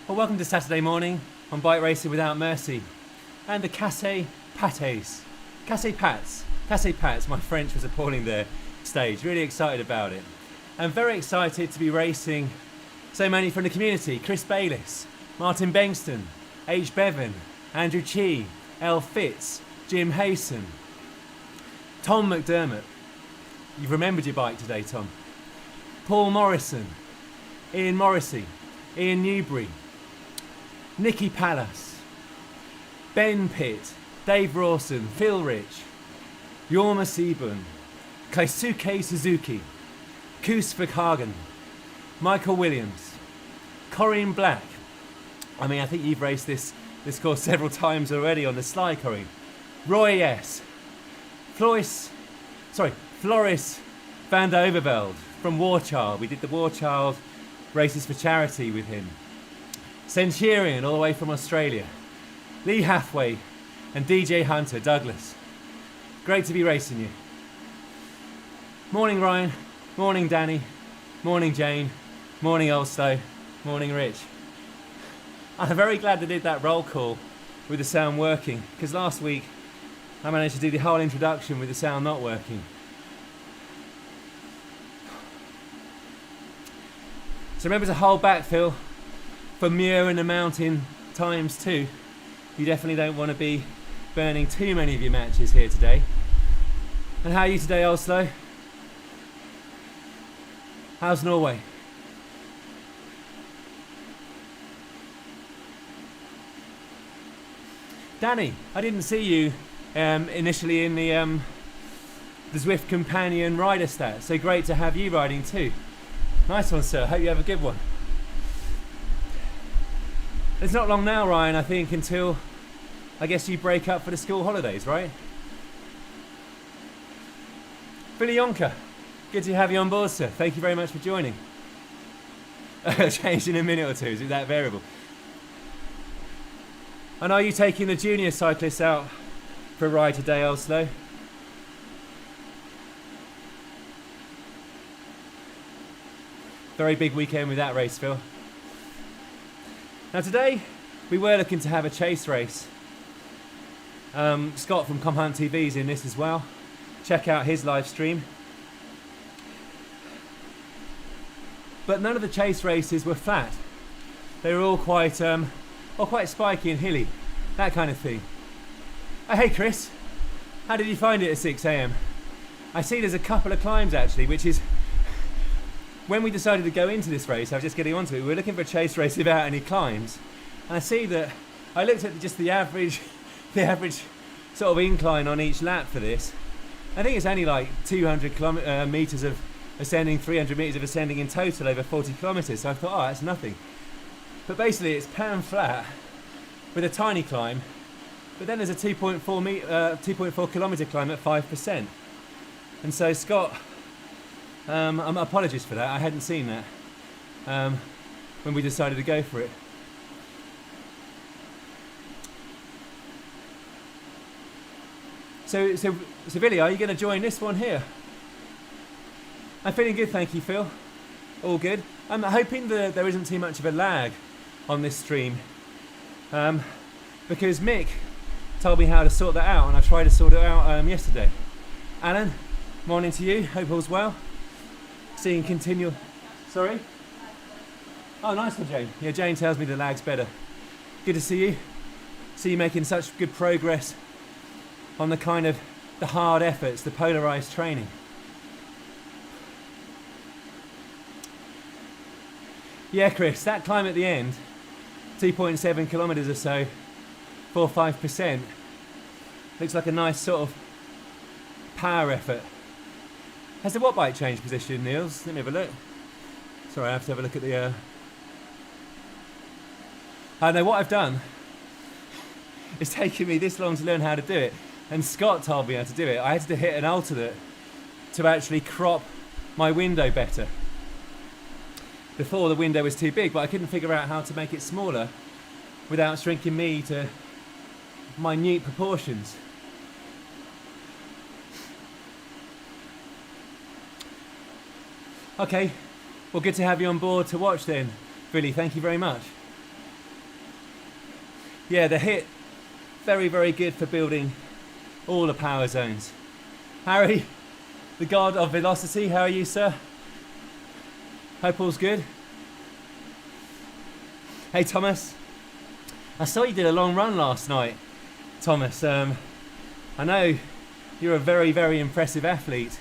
Well, welcome to Saturday morning on Bike Racing Without Mercy and the Casse-Pattes. Casse-Pattes. Casse-Pattes, my French was appalling there, stage. Really excited about it. I'm very excited to be racing so many from the community. Chris Bayliss, Martin Bengston, H. Bevan, Andrew Chi, Elle Fitz, Jim Hayson, Tom McDermott. You've remembered your bike today, Tom. Paul Morrison, Ian Morrissey, Ian Newbury, Nicky Pallas, Ben Pitt, Dave Rawson, Phil Rich, Jorma Seaburn, Keisuke Suzuki, Koos Verhagen, Michael Williams, Corinne Black. I think you've raced this course several times already on the Sly, Corinne. Roy S. Floris van der Overveld from Warchild. We did the Warchild races for charity with him. Centurion all the way from Australia. Lee Hathaway and DJ Hunter Douglas. Great to be racing you. Morning Ryan, morning Danny, morning Jane, morning Olstow, morning Rich. I'm very glad I did that roll call with the sound working, because last week I managed to do the whole introduction with the sound not working. So remember to hold back, Phil, for Muir and the Mountain ×2. You definitely don't want to be burning too many of your matches here today. And how are you today, Oslo? How's Norway? Danny, I didn't see you initially in the Zwift companion rider stats, so great to have you riding too. Nice one, sir. Hope you have a good one. It's not long now, Ryan, I think, until I guess you break up for the school holidays, right? Billy Yonka, good to have you on board, sir. Thank you very much for joining. Changed in a minute or two, is it that variable? And are you taking the junior cyclists out for a ride today, Oslo? Very big weekend with that race, Phil. Now today, we were looking to have a chase race. Scott from Comhunt TV is in this as well. Check out his live stream. But none of the chase races were flat. They were all quite spiky and hilly, that kind of thing. Oh, hey Chris, how did you find it at 6 AM? I see there's a couple of climbs actually, which is, when we decided to go into this race, I was just getting onto it, we were looking for a chase race without any climbs. And I see that, I looked at just the average sort of incline on each lap for this. I think it's only like 200 metres of ascending, 300 metres of ascending in total over 40 kilometres. So I thought, oh, that's nothing. But basically it's pan flat with a tiny climb, but then there's a 2.4 kilometre climb at 5%. And so Scott, apologies for that, I hadn't seen that when we decided to go for it. So Billy, are you going to join this one here? I'm feeling good, thank you, Phil. All good. I'm hoping that there isn't too much of a lag on this stream, because Mick told me how to sort that out, and I tried to sort it out yesterday. Alan, morning to you. Hope all's well. Seeing continual. Sorry. Oh, nice one, Jane. Yeah, Jane tells me the lag's better. Good to see you. See you making such good progress on the hard efforts, the polarized training. Yeah, Chris, that climb at the end, 2.7 kilometres or so, 4-5%, looks like a nice sort of power effort. Has the watt bike changed position, Niels? Let me have a look. Sorry, I have to have a look at the... I know what I've done. It's taken me this long to learn how to do it, and Scott told me how to do it. I had to hit an alternate to actually crop my window better. Before, the window was too big, but I couldn't figure out how to make it smaller without shrinking me to minute proportions. Okay, well, good to have you on board to watch then, Billy. Thank you very much. Yeah, the HIIT, very, very good for building all the power zones. Harry, the god of velocity, how are you, sir? Hope all's good. Hey, Thomas. I saw you did a long run last night, Thomas. I know you're a very, very impressive athlete.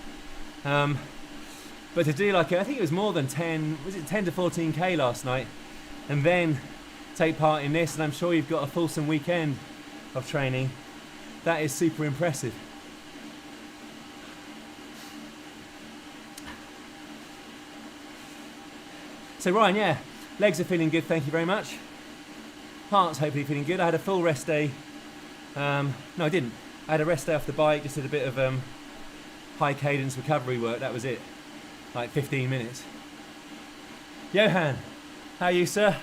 But to do like, I think it was more than 10 to 14k last night, and then take part in this, and I'm sure you've got a fulsome weekend of training. That is super impressive. So Ryan, yeah, legs are feeling good, thank you very much. Heart's hopefully feeling good. I had a full rest day. No, I didn't. I had a rest day off the bike, just did a bit of high cadence recovery work, that was it. Like 15 minutes. Johan, how are you, sir?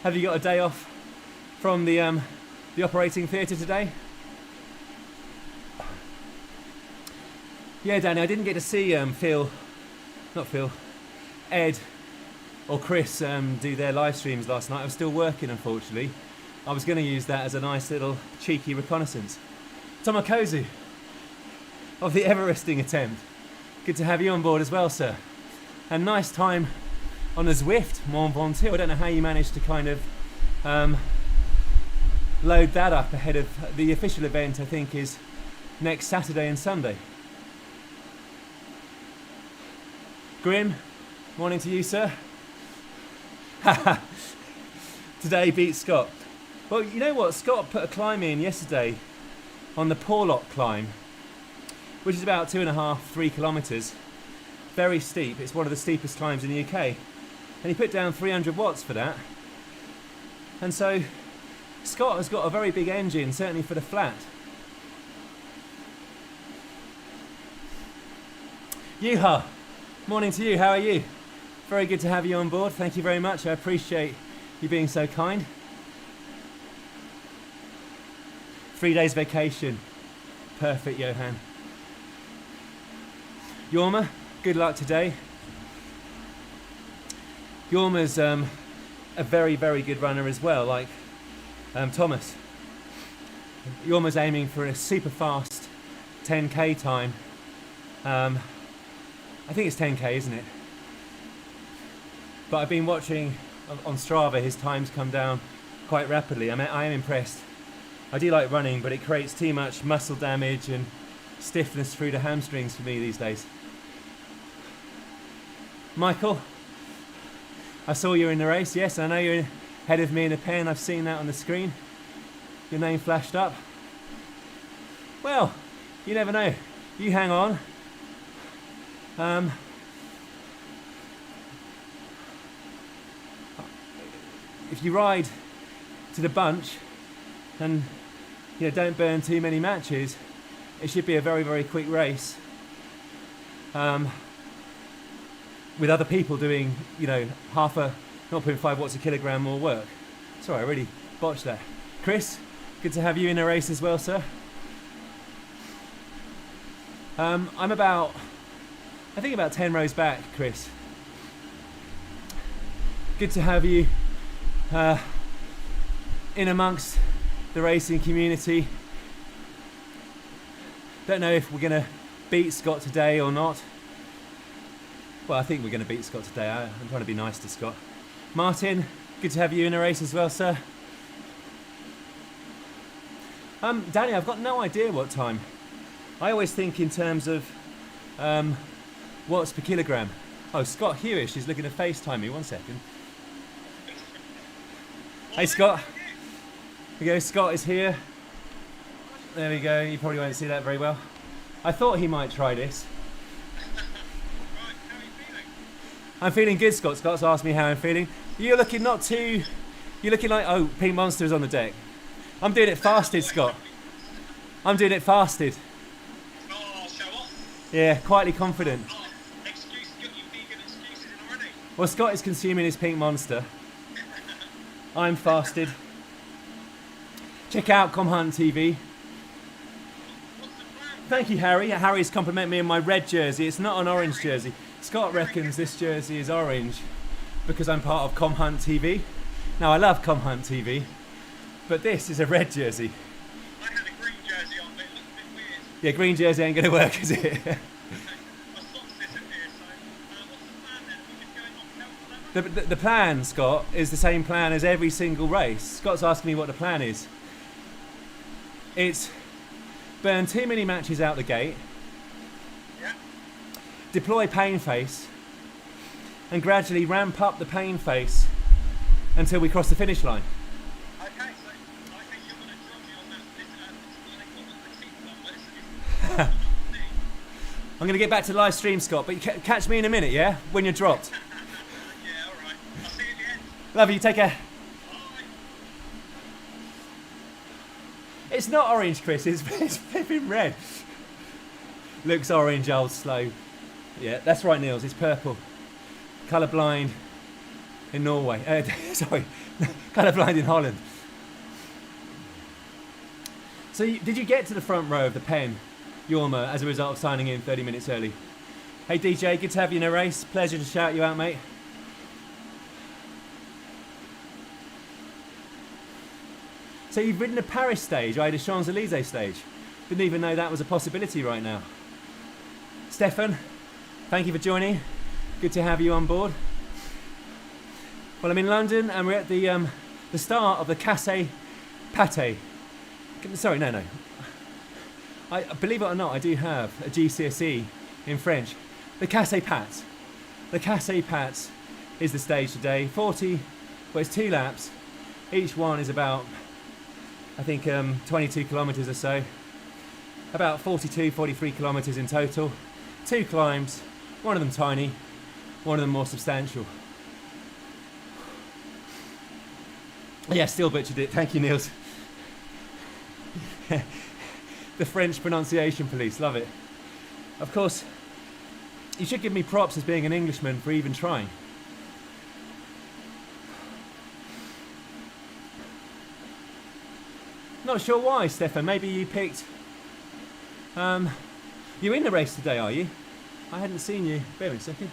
Have you got a day off from the operating theatre today? Yeah, Danny, I didn't get to see Ed or Chris do their live streams last night. I was still working, unfortunately. I was going to use that as a nice little cheeky reconnaissance. Tomokozu of the Everesting attempt. Good to have you on board as well, sir. And nice time on the Zwift, Mont Ventoux. I don't know how you managed to kind of load that up ahead of the official event. I think is next Saturday and Sunday. Grim, morning to you, sir. Today beats Scott. Well, you know what? Scott put a climb in yesterday on the Porlock climb, which is about 2.5–3 kilometres. Very steep. It's one of the steepest climbs in the UK. And he put down 300 watts for that. And so Scott has got a very big engine, certainly for the flat. Yuha, morning to you. How are you? Very good to have you on board. Thank you very much. I appreciate you being so kind. 3 days vacation. Perfect, Johan. Yorma, good luck today. Yorma's a very, very good runner as well, like Thomas. Yorma's aiming for a super fast 10k time. I think it's 10k, isn't it? But I've been watching on Strava, his times come down quite rapidly. I mean, I am impressed. I do like running, but it creates too much muscle damage and stiffness through the hamstrings for me these days. Michael, I saw you in the race. Yes, I know you're ahead of me in a pen. I've seen that on the screen. Your name flashed up. Well, you never know. You hang on. If you ride to the bunch and don't burn too many matches, it should be a very, very quick race. With other people doing, half a 0.5 watts a kilogram more work. Sorry, I really botched that. Chris, good to have you in a race as well, sir. I'm about 10 rows back, Chris. Good to have you in amongst the racing community. Don't know if we're going to beat Scott today or not. Well, I think we're going to beat Scott today. I'm trying to be nice to Scott. Martin, good to have you in a race as well, sir. Danny, I've got no idea what time. I always think in terms of watts per kilogram. Oh, Scott Hewish is looking to FaceTime me. 1 second. Hey, Scott. There we go. Scott is here. There we go. You probably won't see that very well. I thought he might try this. Right, how are you feeling? I'm feeling good, Scott. Scott's asked me how I'm feeling. You're looking not too... You're looking like... Oh, Pink Monster is on the deck. I'm doing it fasted, Scott. I'm doing it fasted. Oh, show off. Yeah, quietly confident. Oh, excuse, got you vegan excuses in already. Well, Scott is consuming his Pink Monster. I'm fasted. Check out ComHunt TV. What's the plan? Thank you, Harry. Harry's complimented me in my red jersey. It's not an orange jersey. Scott reckons this jersey is orange because I'm part of ComHunt TV. Now, I love ComHunt TV. But this is a red jersey. I had a green jersey on, but it looked a bit weird. Yeah, green jersey ain't going to work, is it? My socks disappeared, so what's the plan then? Are we just going off hell forever? The plan, Scott, is the same plan as every single race. Scott's asking me what the plan is. It's burn too many matches out the gate, Yeah. deploy pain face, and gradually ramp up the pain face until we cross the finish line. Okay, so I think you're going to drop me on that. This I'm going to get back to live stream, Scott, but you catch me in a minute, yeah? When you're dropped. Yeah, all right. I'll see you at the end. Love you, take care. Bye. It's not orange, Chris, it's flipping red. Looks orange, old slow. Yeah, that's right, Niels, it's purple. Colourblind in Norway. Sorry, colourblind in Holland. So, did you get to the front row of the Pen, Jorma, as a result of signing in 30 minutes early? Hey DJ, good to have you in a race. Pleasure to shout you out, mate. So you've ridden a Paris stage, I had a Champs-Élysées stage. Didn't even know that was a possibility right now. Stefan, thank you for joining. Good to have you on board. Well, I'm in London and we're at the start of the Casse-Pattes. Sorry, no. I believe it or not, I do have a GCSE in French. The Casse-Pattes. The Casse-Pattes is the stage today. 40, well, it's 2 laps. Each one is about, I think, 22 kilometres or so. About 42, 43 kilometres in total. 2 climbs, one of them tiny, one of them more substantial. Yeah, still butchered it. Thank you, Niels. The French pronunciation police, love it. Of course, you should give me props as being an Englishman for even trying. Not sure why, Stefan. Maybe you picked... you're in the race today, are you? I hadn't seen you. Bear with me a second.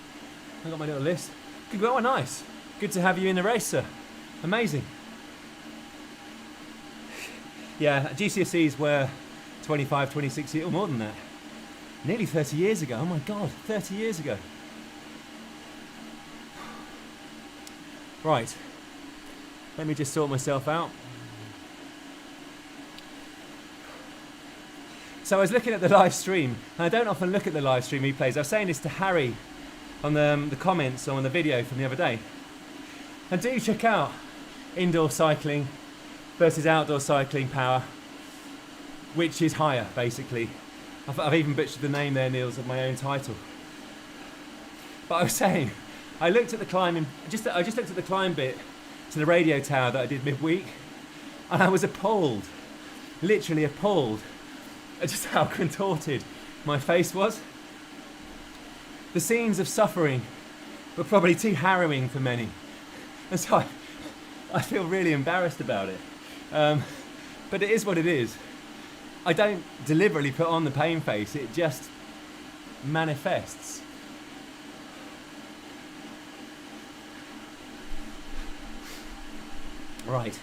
I got my little list. Good, oh, nice. Good to have you in the race, sir. Amazing. Yeah, GCSEs were 25, 26 years, or more than that. Nearly 30 years ago. Oh my God, 30 years ago. Right. Let me just sort myself out. So I was looking at the live stream, and I don't often look at the live stream replays. I was saying this to Harry on the comments on the video from the other day. And do check out indoor cycling versus outdoor cycling power, which is higher, basically. I've even butchered the name there, Niels, of my own title. But I was saying, I looked at the climbing, I just looked at the climb bit to the radio tower that I did midweek, and I was appalled, literally appalled, at just how contorted my face was. The scenes of suffering were probably too harrowing for many, and so I feel really embarrassed about it. But it is what it is. I don't deliberately put on the pain face, it just manifests. Right.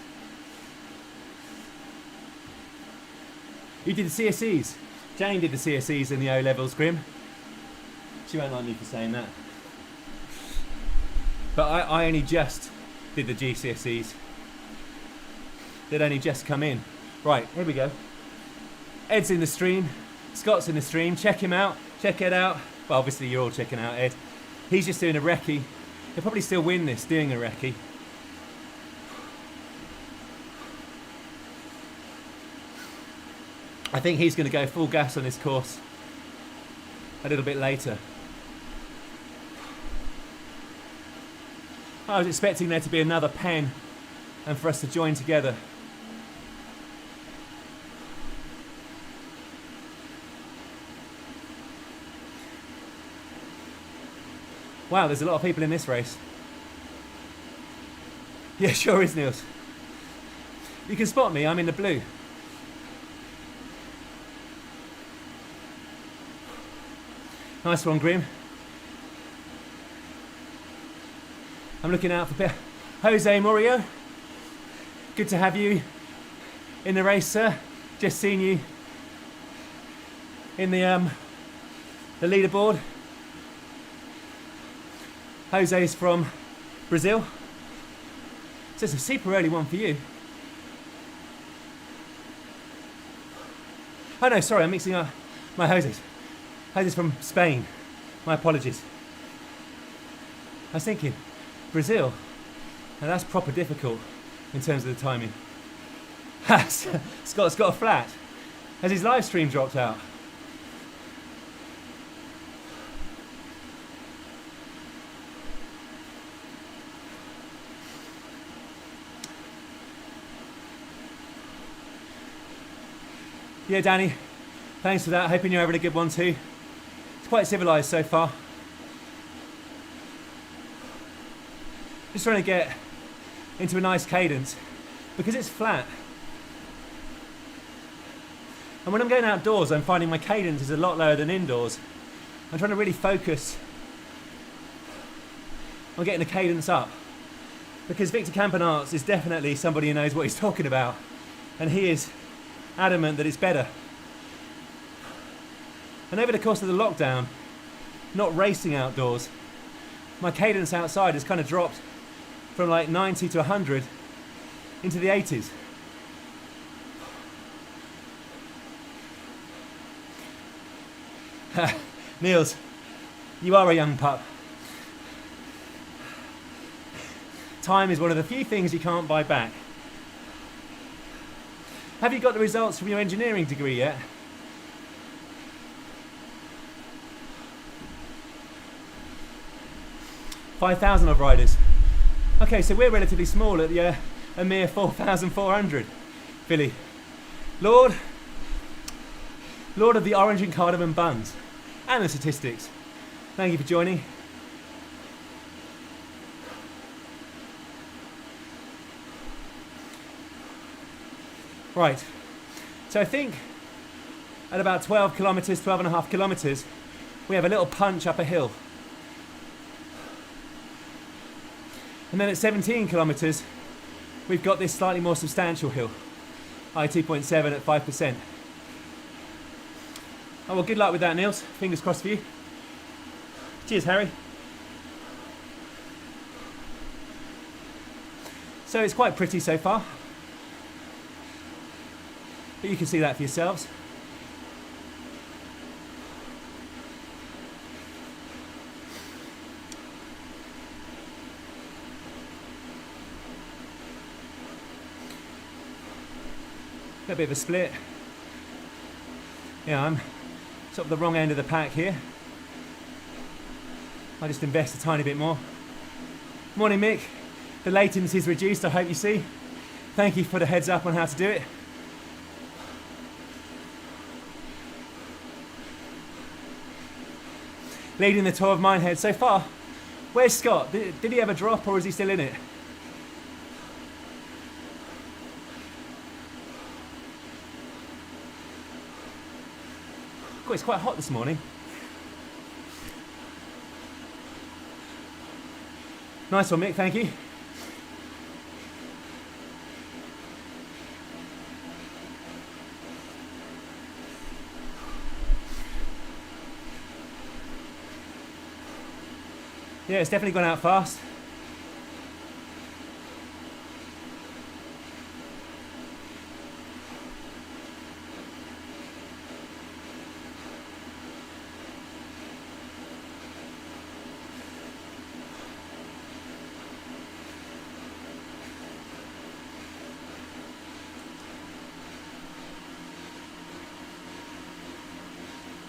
You did the CSEs. Jane did the CSEs in the O-levels, Grim. She won't like me for saying that. But I only just did the GCSEs. They'd only just come in. Right, here we go. Ed's in the stream. Scott's in the stream. Check him out. Check Ed out. Well, obviously you're all checking out Ed. He's just doing a recce. He'll probably still win this doing a recce. I think he's going to go full gas on this course a little bit later. I was expecting there to be another pen and for us to join together. Wow, there's a lot of people in this race. Yeah, sure is, Niels. You can spot me, I'm in the blue. Nice one, Grim. I'm looking out for Jose Murillo. Good to have you in the race, sir. Just seen you in the leaderboard. Jose's from Brazil. So it's a super early one for you. Oh no, sorry, I'm mixing up my Jose's. Jose's from Spain. My apologies. I was thinking, Brazil. Now that's proper difficult in terms of the timing. Scott's got a flat. Has his live stream dropped out? Yeah, Danny, thanks for that. Hoping you're having a good one too. It's quite civilised so far. Just trying to get into a nice cadence because it's flat. And when I'm going outdoors, I'm finding my cadence is a lot lower than indoors. I'm trying to really focus on getting the cadence up because Victor Campanarts is definitely somebody who knows what he's talking about, and he is adamant that it's better. And over the course of the lockdown, not racing outdoors, my cadence outside has kind of dropped from like 90 to 100 into the 80s. Niels, you are a young pup. Time is one of the few things you can't buy back. Have you got the results from your engineering degree yet? $5,000 of riders. Okay, so we're relatively small at a mere 4,400. Billy, Lord of the orange and cardamom buns and the statistics. Thank you for joining. Right, so I think at about 12 kilometres, 12 and a half kilometres, we have a little punch up a hill. And then at 17 kilometres, we've got this slightly more substantial hill, I2.7 at 5%. Oh, well, good luck with that, Niels. Fingers crossed for you. Cheers, Harry. So it's quite pretty so far, but you can see that for yourselves. A bit of a split. Yeah, I'm sort of the wrong end of the pack here. I just invest a tiny bit more. Morning, Mick. The latency is reduced, I hope you see. Thank you for the heads up on how to do it. Leading the tour of Minehead so far. Where's Scott? Did he ever drop or is he still in it? It's quite hot this morning. Nice one, Mick, thank you. Yeah, it's definitely gone out fast.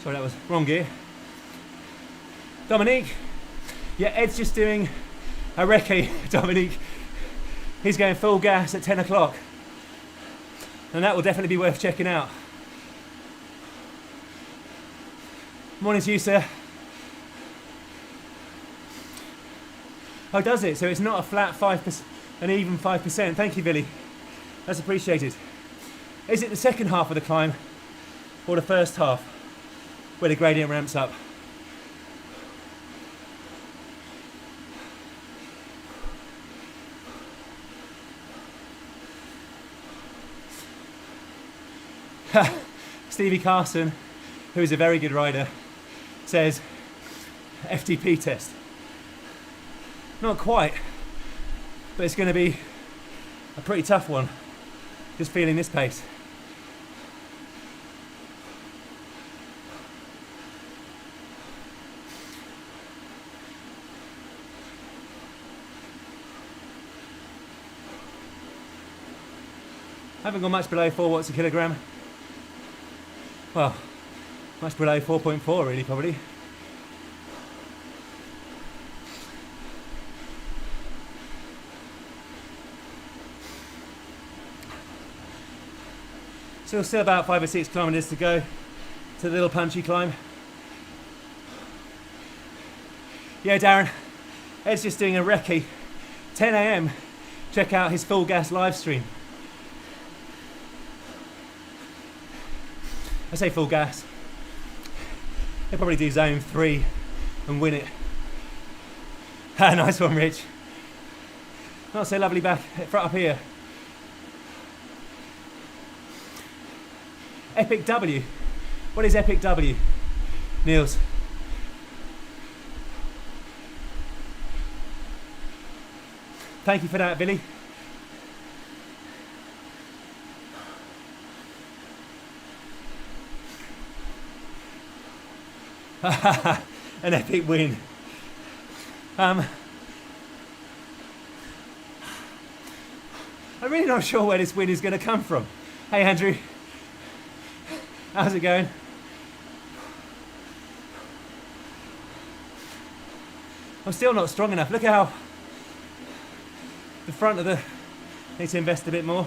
Sorry, that was wrong gear. Dominique. Yeah, Ed's just doing a recce, Dominique. He's going full gas at 10 o'clock. And that will definitely be worth checking out. Morning to you, sir. Oh, does it? So it's not a flat 5%, an even 5%. Thank you, Billy. That's appreciated. Is it the second half of the climb or the first half where the gradient ramps up? Stevie Carson, who is a very good rider, says FTP test. Not quite, but it's going to be a pretty tough one, just feeling this pace. I haven't gone much below 4 watts a kilogram. Well, much below 4.4 really, probably. So still about 5 or 6 kilometers to go to the little punchy climb. Yeah, Darren, Ed's just doing a recce. 10 a.m. Check out his full gas live stream. I say full gas. He'll probably do zone 3 and win it. Nice one, Rich. Not so lovely back up here. Epic W. What is Epic W? Niels. Thank you for that, Billy. An epic win. I'm really not sure where this win is going to come from. Hey, Andrew. How's it going? I'm still not strong enough. Look at how the front of the... Need to invest a bit more.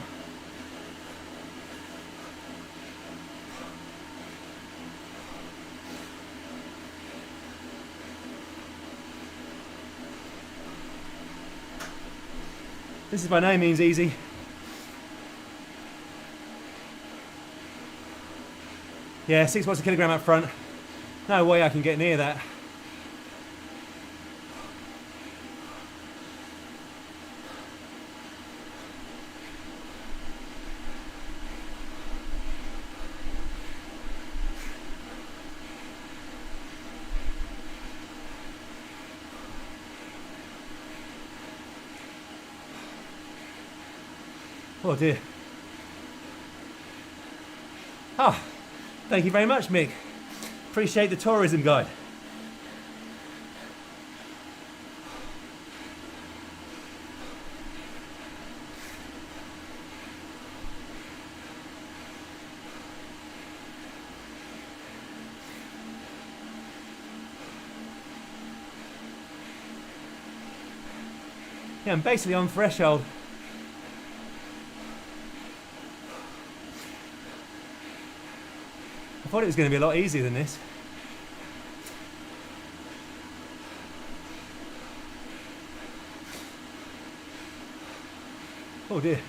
This is by no means easy. Yeah, 6 watts a kilogram up front. No way I can get near that. Oh dear. Ah, thank you very much, Mick. Appreciate the tourism guide. Yeah, I'm basically on threshold. I thought it was going to be a lot easier than this. Oh dear.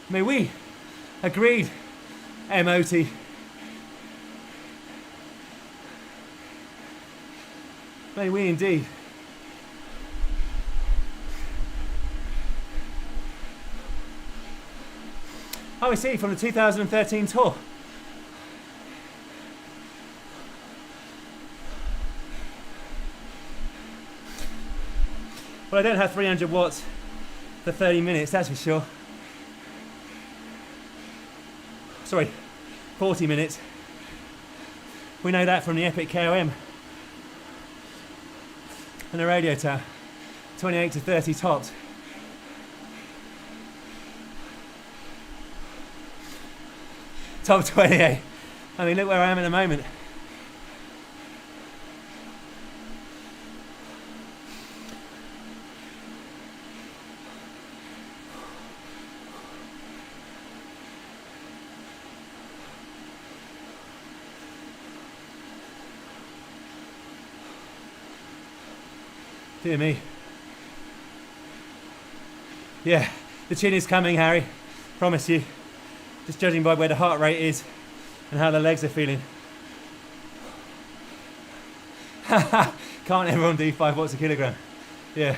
May we? Agreed, MOT. May we indeed. Oh, I see, from the 2013 tour. Well, I don't have 300 watts for 30 minutes, that's for sure. Sorry, 40 minutes. We know that from the Epic KOM. And the radio tower, 28 to 30 tops. Top 28. I mean, look where I am at the moment. Dear me. Yeah, the chin is coming, Harry. Promise you. Just judging by where the heart rate is and how the legs are feeling. Can't everyone do 5 watts a kilogram? Yeah.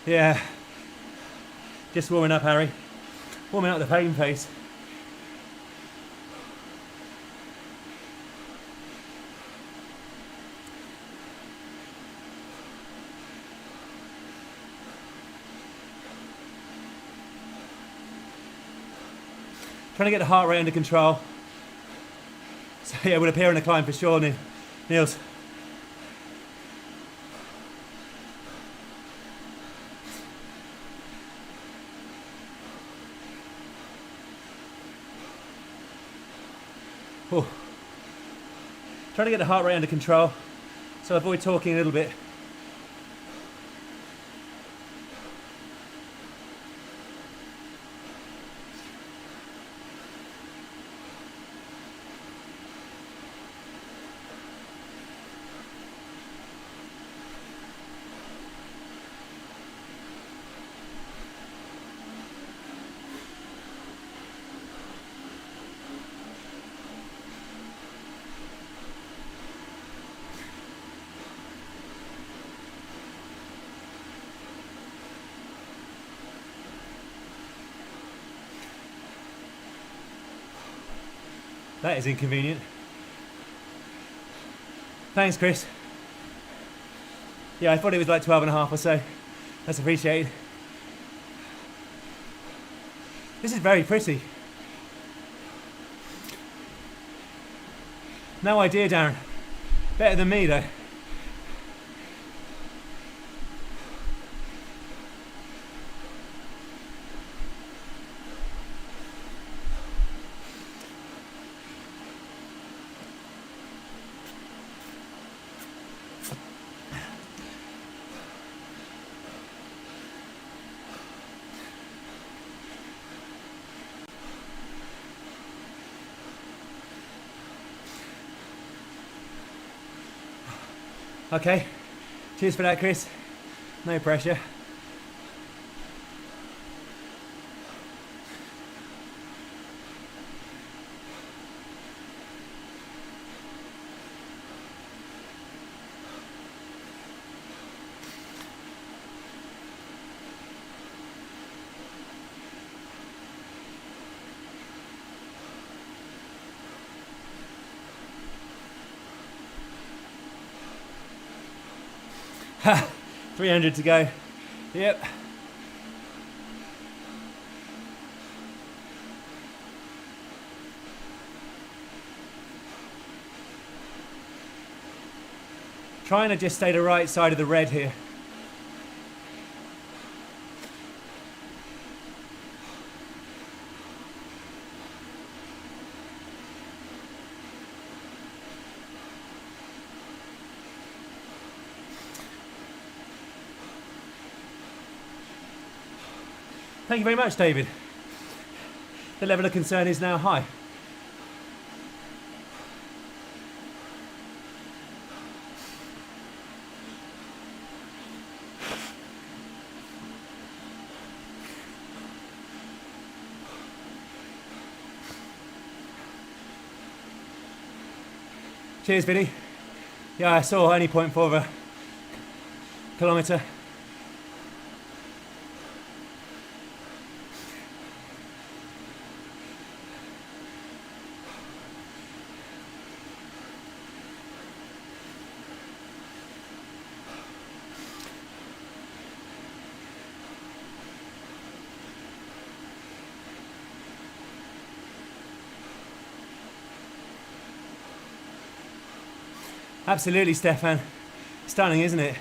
Yeah. Just warming up, Harry. Warming up the pain face. Trying to get the heart rate under control. So yeah, we'll appear on the climb for sure, Niels. Oh. Trying to get the heart rate under control, so avoid talking a little bit. That is inconvenient. Thanks, Chris. Yeah, I thought it was like 12.5 or so. That's appreciated. This is very pretty. No idea, Darren. Better than me, though. Okay, cheers for that, Chris. No pressure. Ha! 300 to go. Yep. Trying to just stay the right side of the red here. Thank you very much, David. The level of concern is now high. Cheers, Vinny. Yeah, I saw only 0.4 of a kilometre. Absolutely, Stefan. Stunning, isn't it?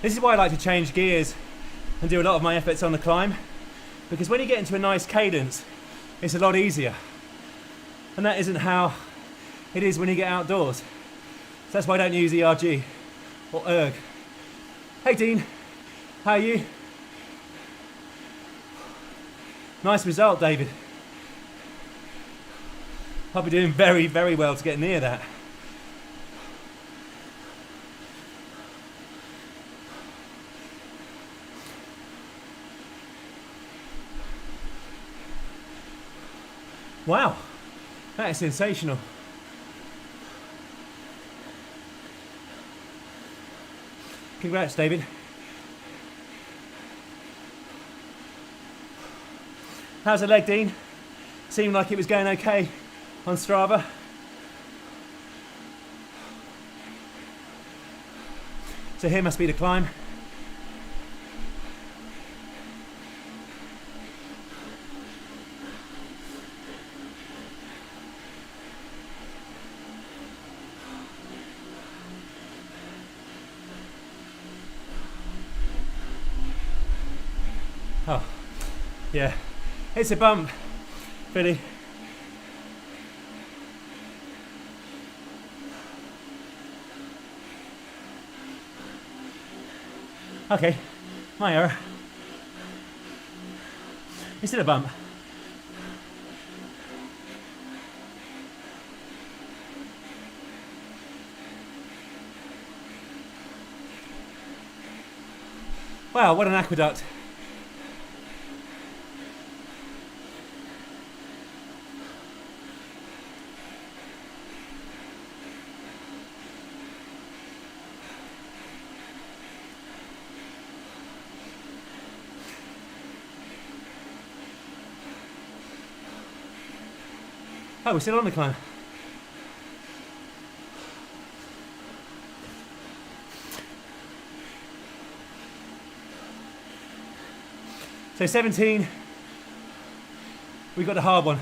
This is why I like to change gears and do a lot of my efforts on the climb, because when you get into a nice cadence, it's a lot easier. And that isn't how it is when you get outdoors. So that's why I don't use ERG or ERG. Hey Dean, how are you? Nice result, David. I'll be doing very, very well to get near that. Wow, that is sensational. Congrats, David. How's the leg, Dean? Seemed like it was going okay on Strava. So here must be the climb. Oh, yeah, it's a bump, Billy. Okay, my error. It's still a bump. Wow, what an aqueduct. Oh, we're still on the climb. So 17, we got the hard one.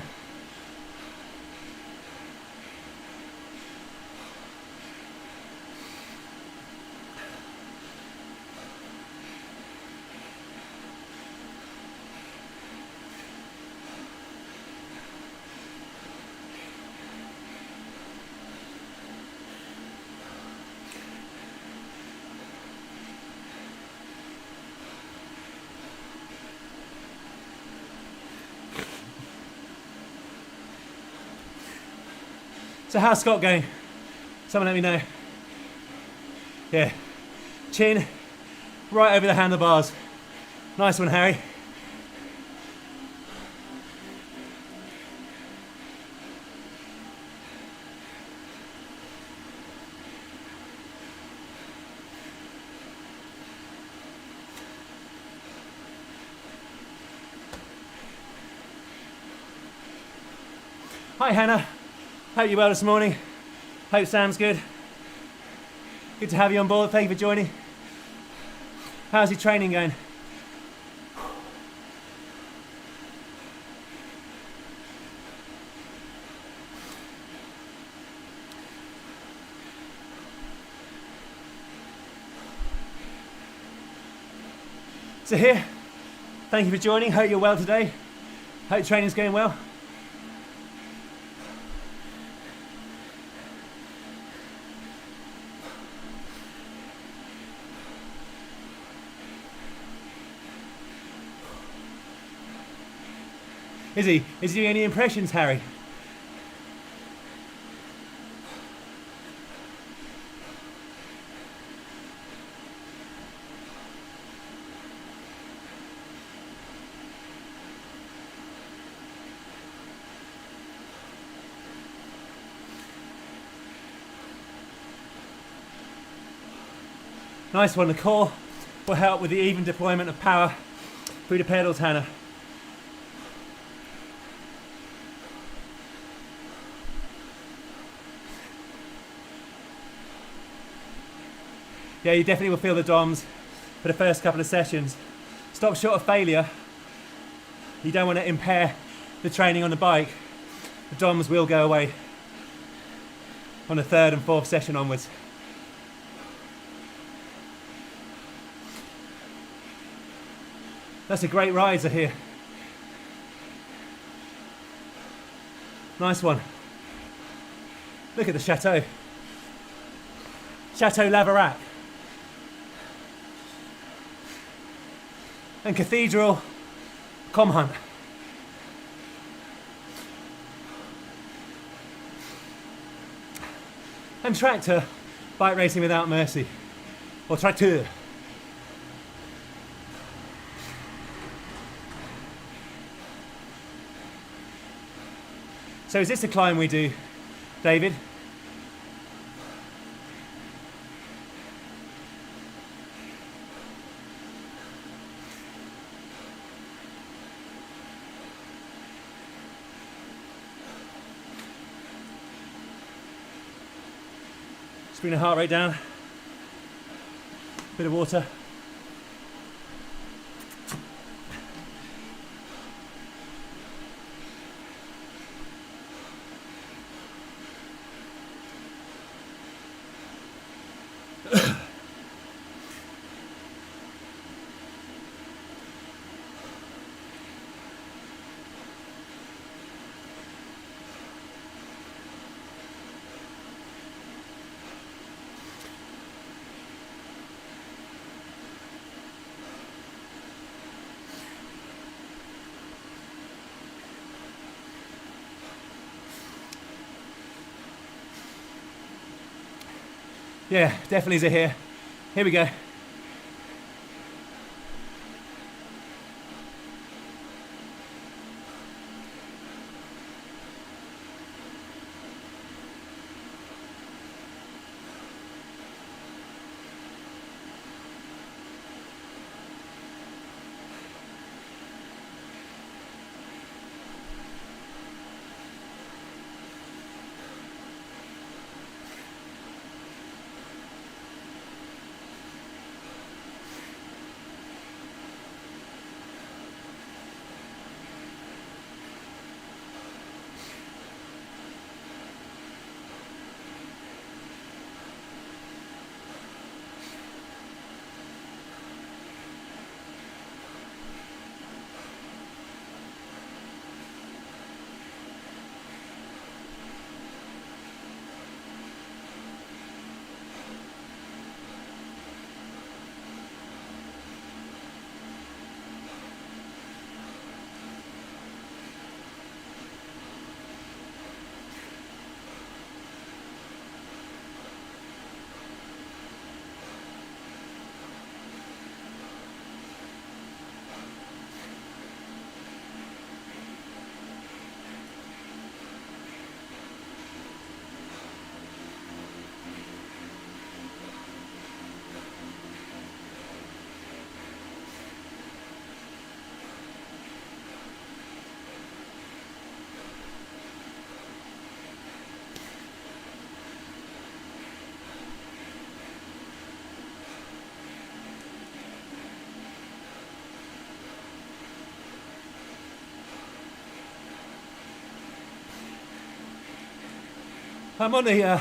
So how's Scott going? Someone let me know. Yeah, chin right over the handlebars. Nice one, Harry. Hi, Hannah. Hope you're well this morning. Hope Sam's good. Good to have you on board. Thank you for joining. How's your training going? So here, thank you for joining. Hope you're well today. Hope training's going well. Is he doing any impressions, Harry? Nice one. The core will help with the even deployment of power through the pedals, Hannah. Yeah, you definitely will feel the DOMs for the first couple of sessions. Stop short of failure. You don't want to impair the training on the bike. The DOMs will go away on the third and fourth session onwards. That's a great riser here. Nice one. Look at the chateau. Chateau Laverack. And Cathedral Comhunt. and tractor bike racing without mercy, or tracteur. So is this a climb we do, David? Just bring the heart rate down. Bit of water. Yeah, definitely is a here. Here we go. I'm on the, I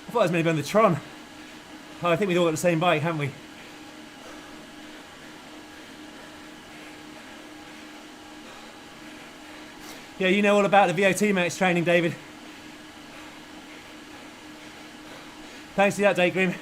thought I was maybe on the Tron. Oh, I think we've all got the same bike, haven't we? Yeah, you know all about the VO2 max training, David. Thanks for the update, Grim.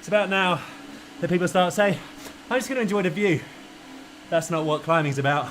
It's about now that people start saying, I'm just going to enjoy the view. That's not what climbing's about.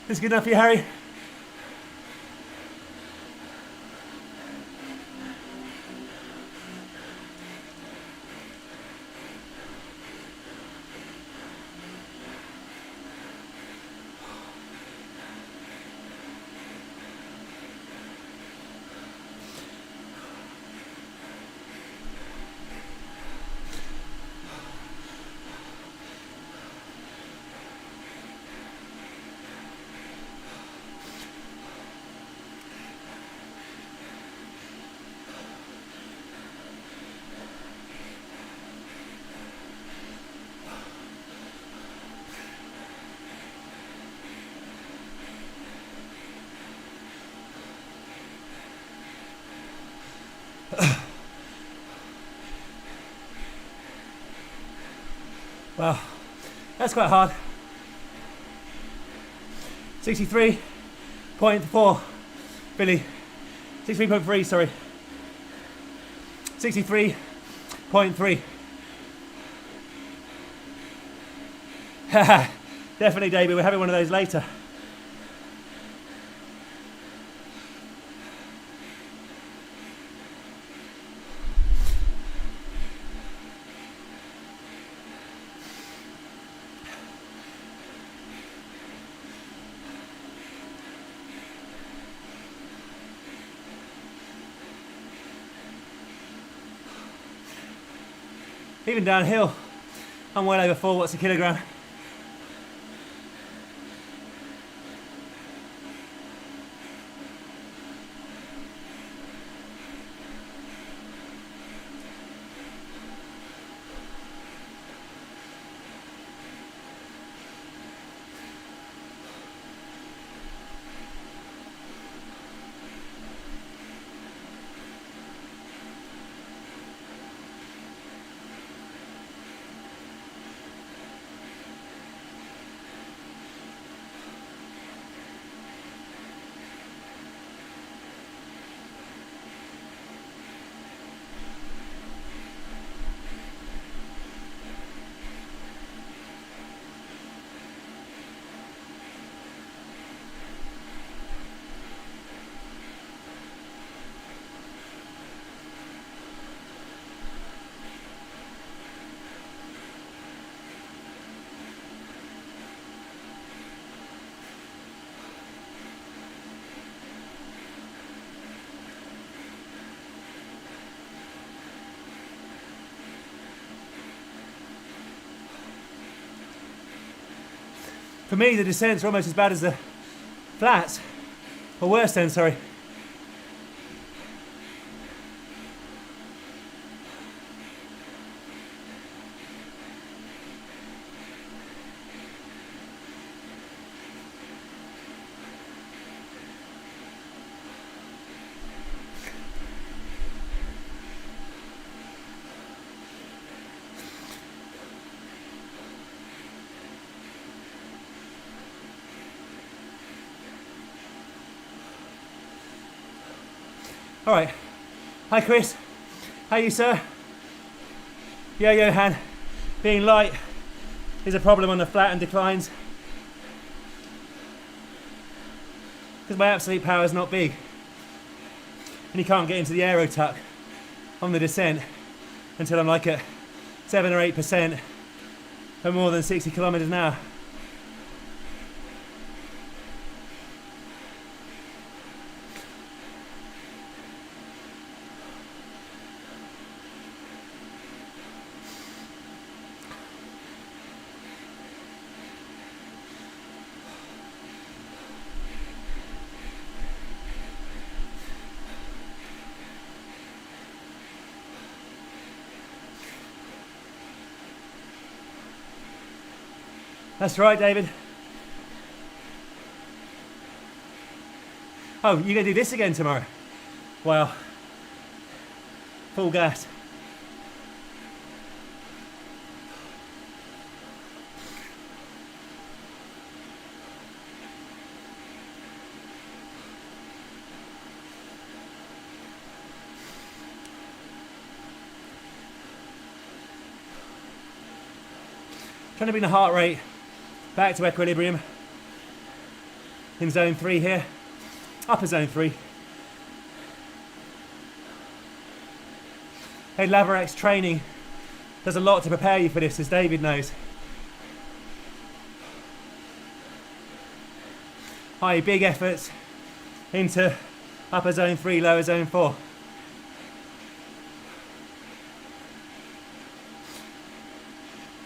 This good enough for you, Harry? Wow, that's quite hard. 63.4, Billy. 63.3, sorry. 63.3. Haha, definitely, David. We're having one of those later. Even downhill, I'm well over 4 watts a kilogram. For me, the descents are almost as bad as the flats, or worse then, sorry. All right. Hi, Chris. How are you, sir? Yeah, Johan. Being light is a problem on the flat and declines. Because my absolute power is not big. And you can't get into the aero tuck on the descent until I'm like at 7 or 8% at more than 60 kilometers an hour. That's right, David. Oh, you're going to do this again tomorrow? Wow. Full gas. Trying to bring the heart rate back to equilibrium. in zone 3 here, upper zone 3. Hey, Lavarex training does a lot to prepare you for this, as David knows. High big efforts into upper zone 3, lower zone 4.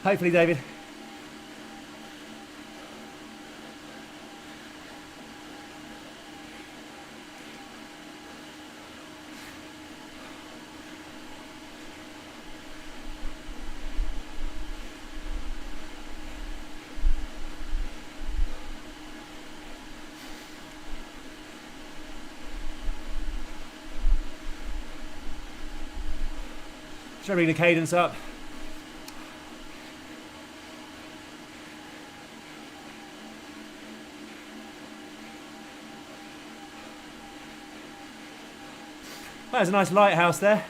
Hopefully, David. Should I bring the cadence up? Well, there's a nice lighthouse there.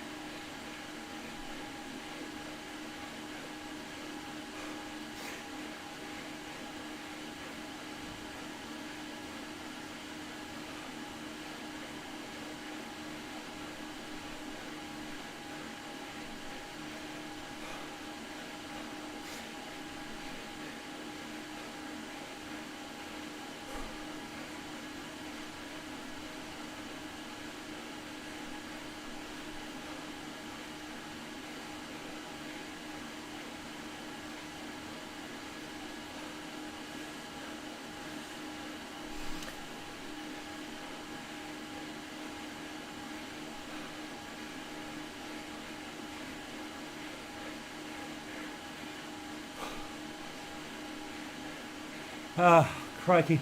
Ah, crikey.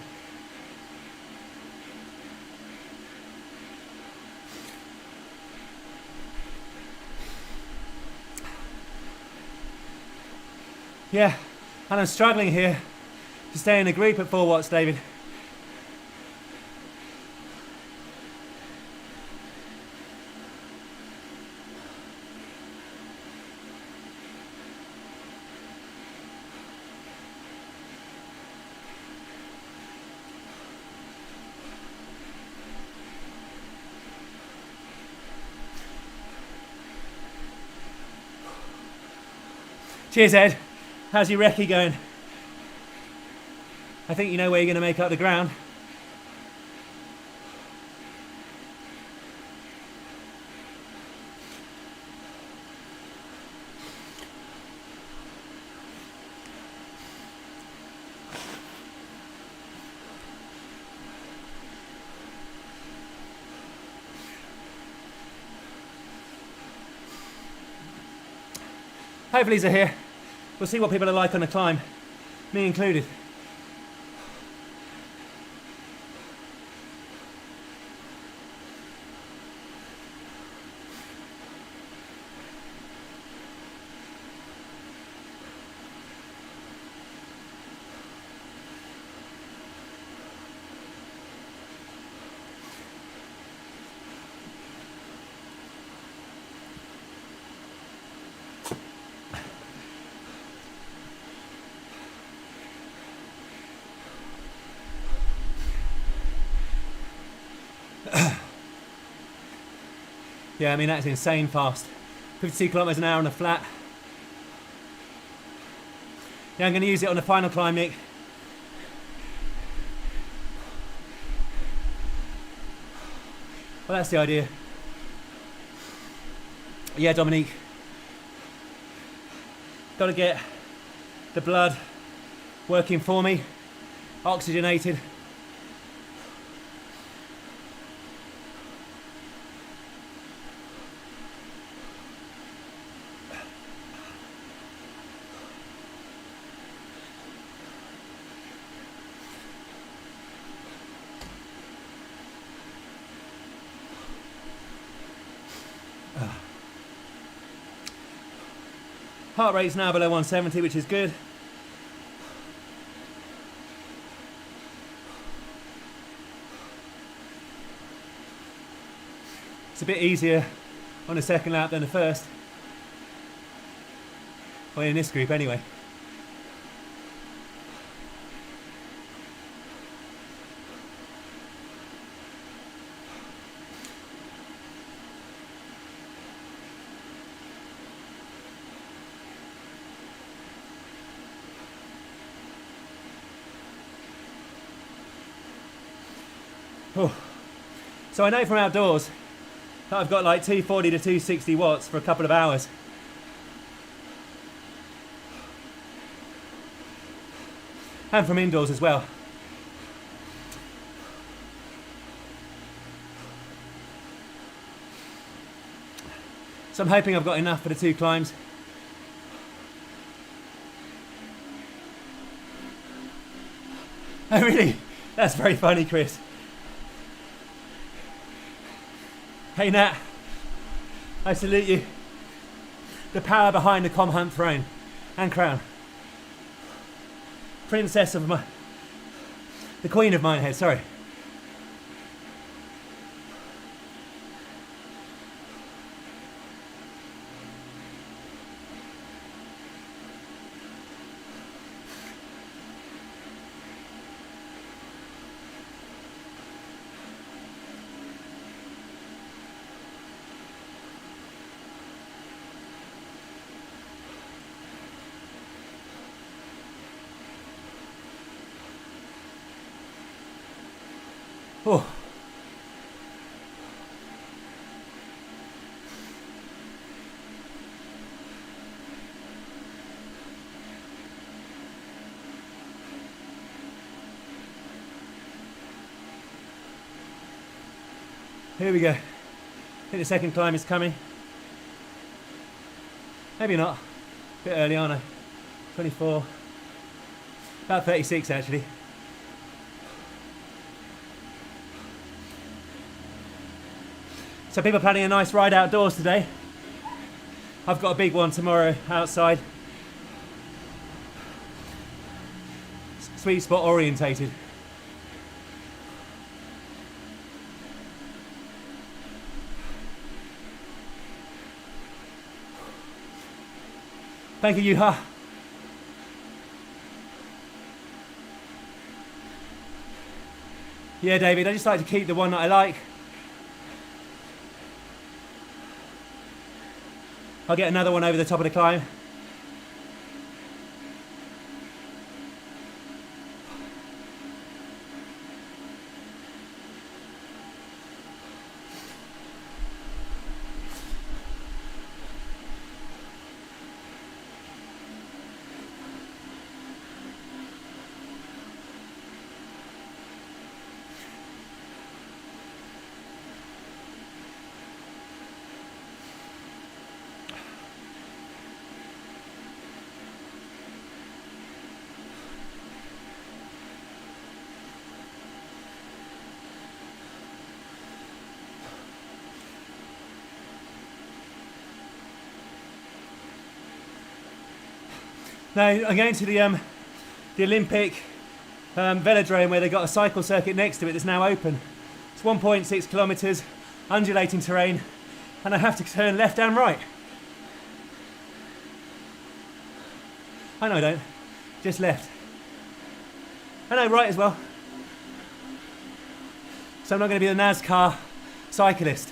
Yeah, and I'm struggling here to stay in a group at 4 watts, David. Cheers, Ed. How's your recce going? I think you know where you're going to make up the ground. Hopefully he's here. We'll see what people are like on the climb, me included. Yeah, I mean, that's insane fast. 52 kilometers an hour on the flat. Yeah, I'm going to use it on the final climb, Nick. Well, that's the idea. Yeah, Dominique. Got to get the blood working for me, oxygenated. Heart rate's now below 170, which is good. It's a bit easier on the second lap than the first. Well, in this group anyway. So I know from outdoors that I've got like 240 to 260 watts for a couple of hours. And from indoors as well. So I'm hoping I've got enough for the 2 climbs. Oh really? That's very funny, Chris. Hey Nat, I salute you. The power behind the Com Hunt throne and crown. Princess of my... the Queen of Minehead, sorry. Oh. Here we go. I think the second climb is coming. Maybe not. A bit early, aren't I? 24. About 36 actually. So people are planning a nice ride outdoors today. I've got a big one tomorrow outside. Sweet spot orientated. Thank you, Yuha. Yeah, David, I just like to keep the one that I like. I'll get another one over the top of the climb. Now I'm going to the Olympic velodrome where they've got a cycle circuit next to it that's now open. It's 1.6 kilometres, undulating terrain, and I have to turn left and right. I know I don't, just left. I know, right as well. So I'm not going to be the NASCAR cyclist.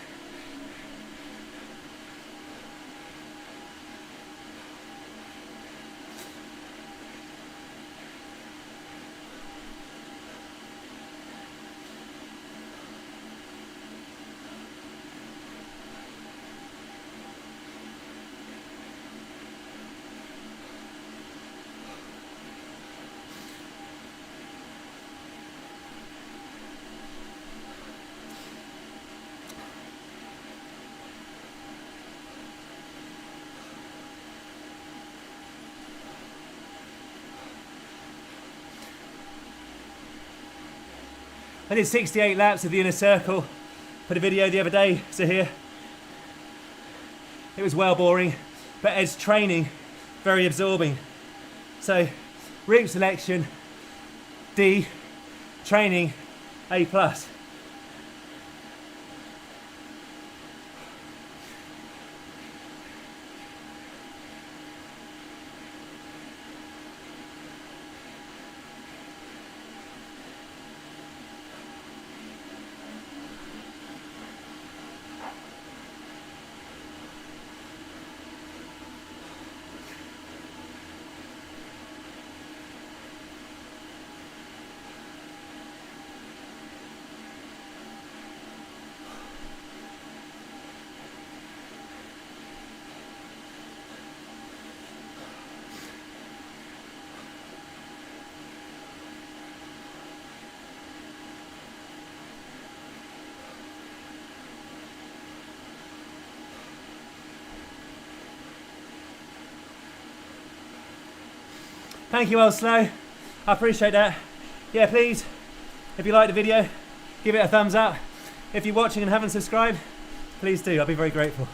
I did 68 laps of the inner circle. Put a video the other day, so here. It was well boring, but Ed's training, very absorbing. So, route selection, D, training, A+. Thank you, Old Slow. I appreciate that. Yeah, please, if you like the video, give it a thumbs up. If you're watching and haven't subscribed, please do. I'll be very grateful.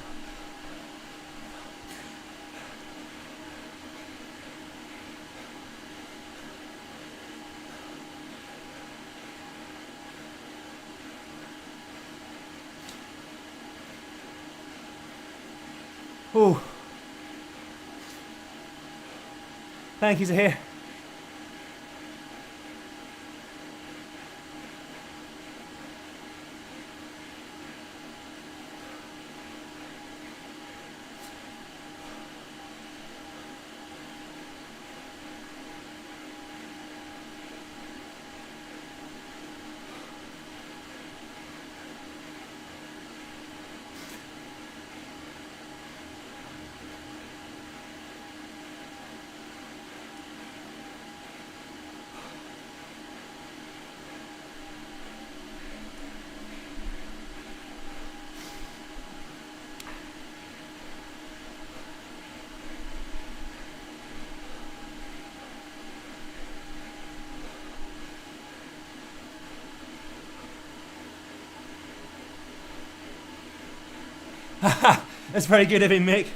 Ooh. Thank you, Zahir. That's very good of him, Mick.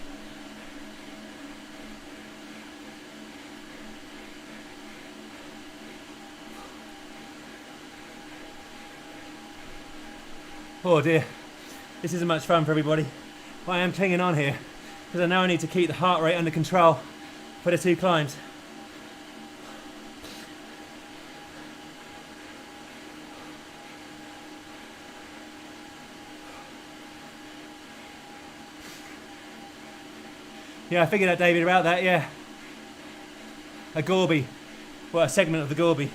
Oh dear, this isn't much fun for everybody. But I am clinging on here because I know I need to keep the heart rate under control for the 2 climbs. Yeah, I figured out, David, about that, yeah. A Gorby. Well, a segment of the Gorby.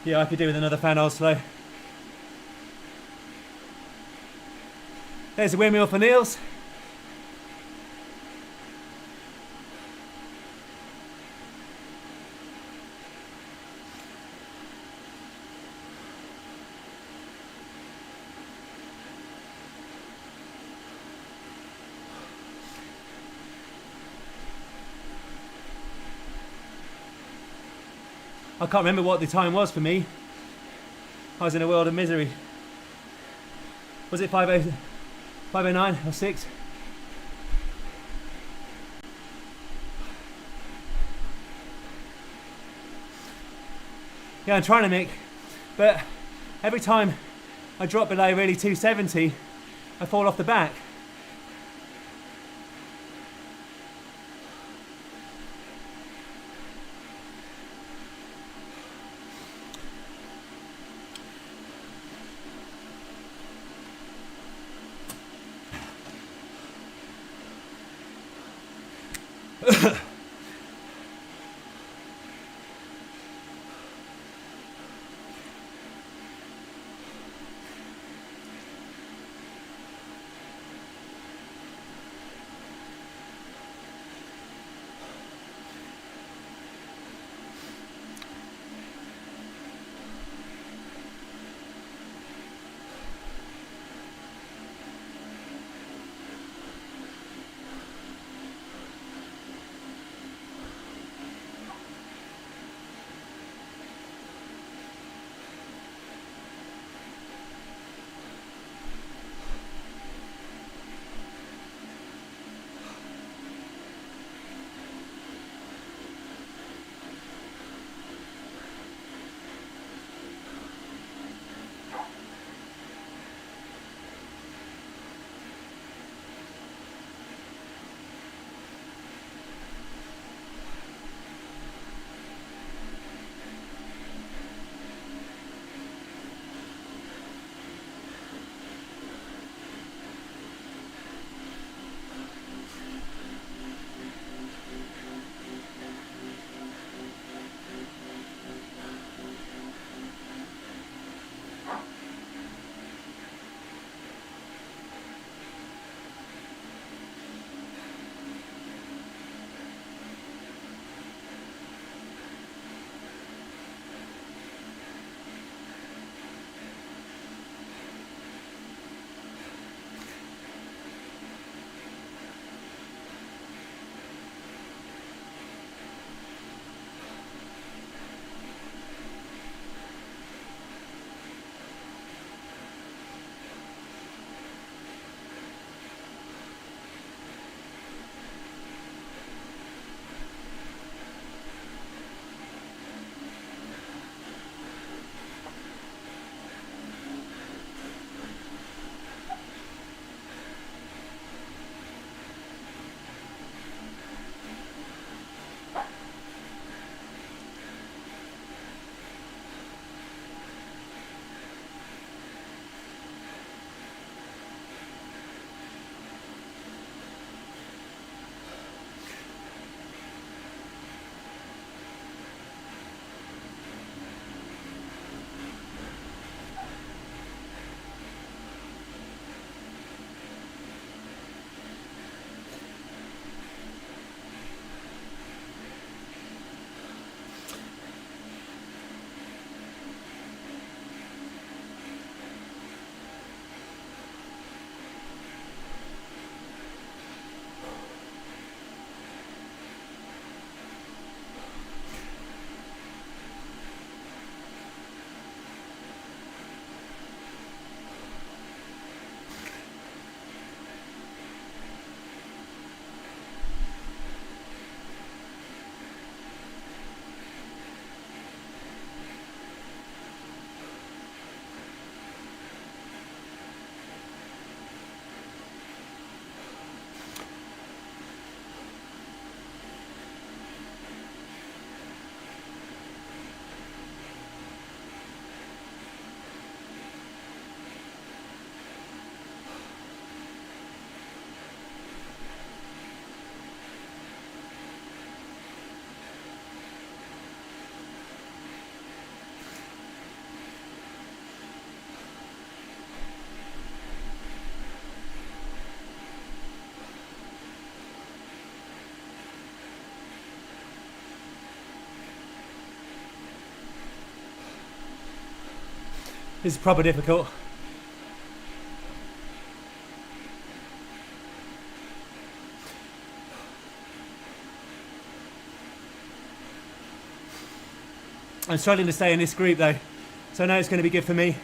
Yeah, I could do with another fan, Old Slow. There's a windmill for Niels. I can't remember what the time was for me. I was in a world of misery. Was it 5:09 or 6? Yeah, I'm trying to make, but every time I drop below really 270, I fall off the back. This is proper difficult. I'm struggling to stay in this group though, so I know it's going to be good for me.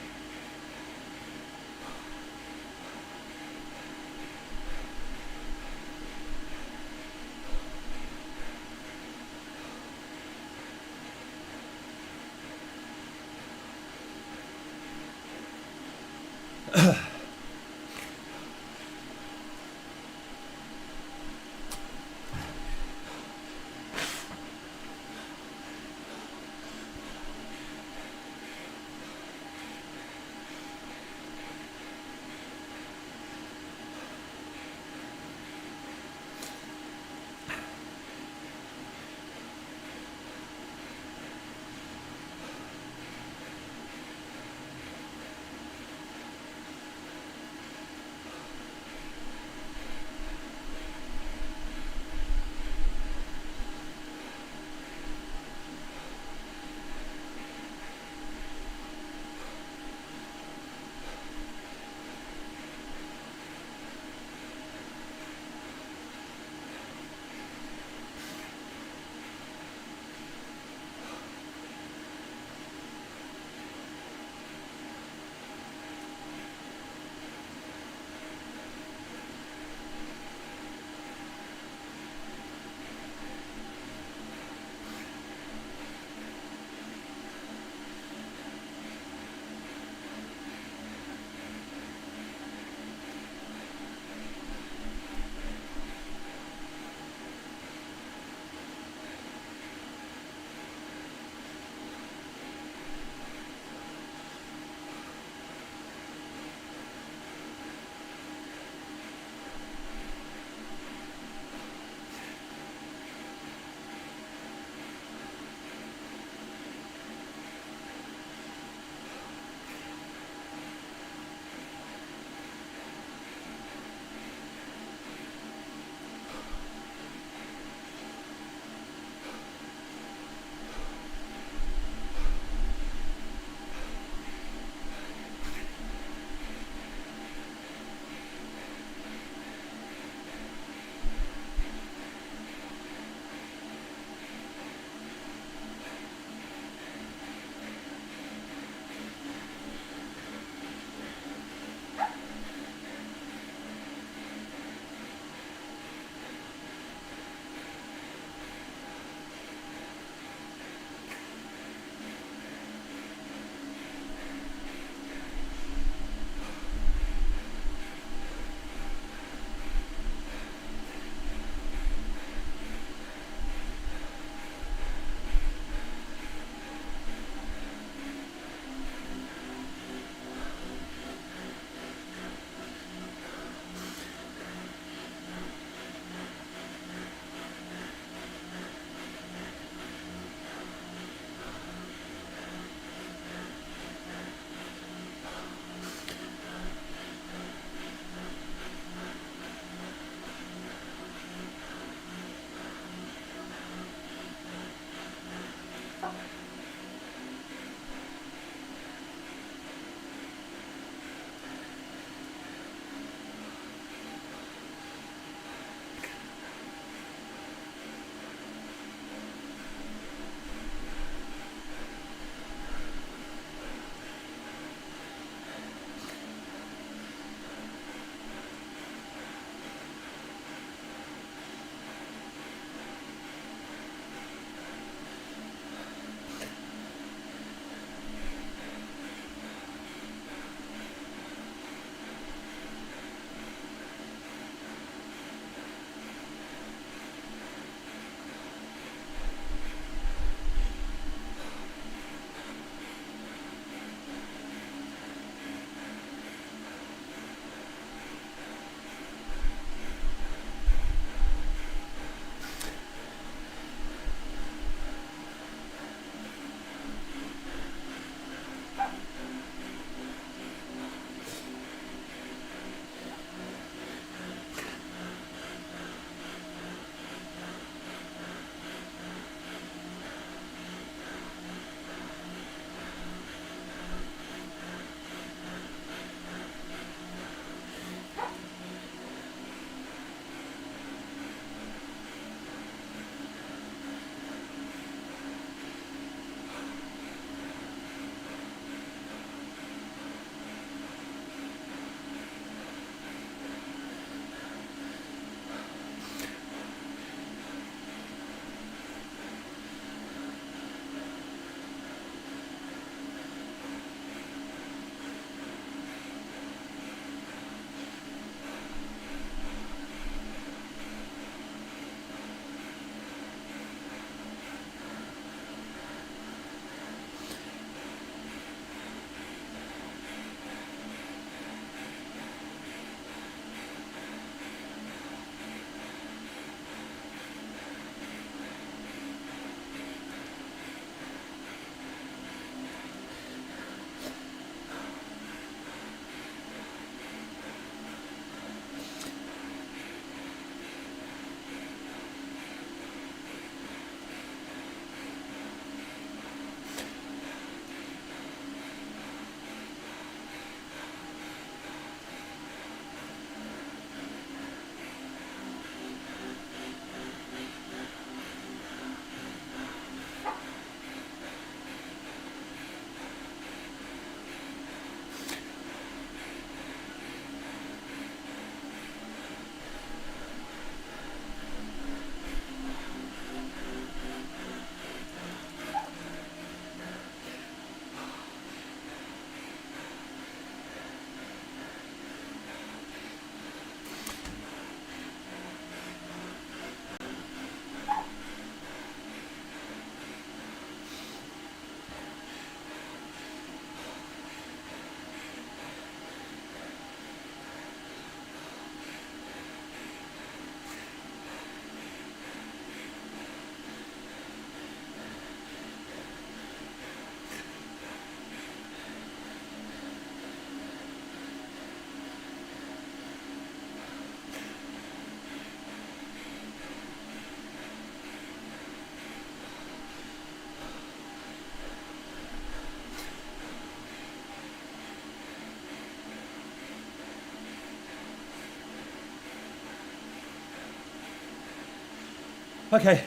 Okay,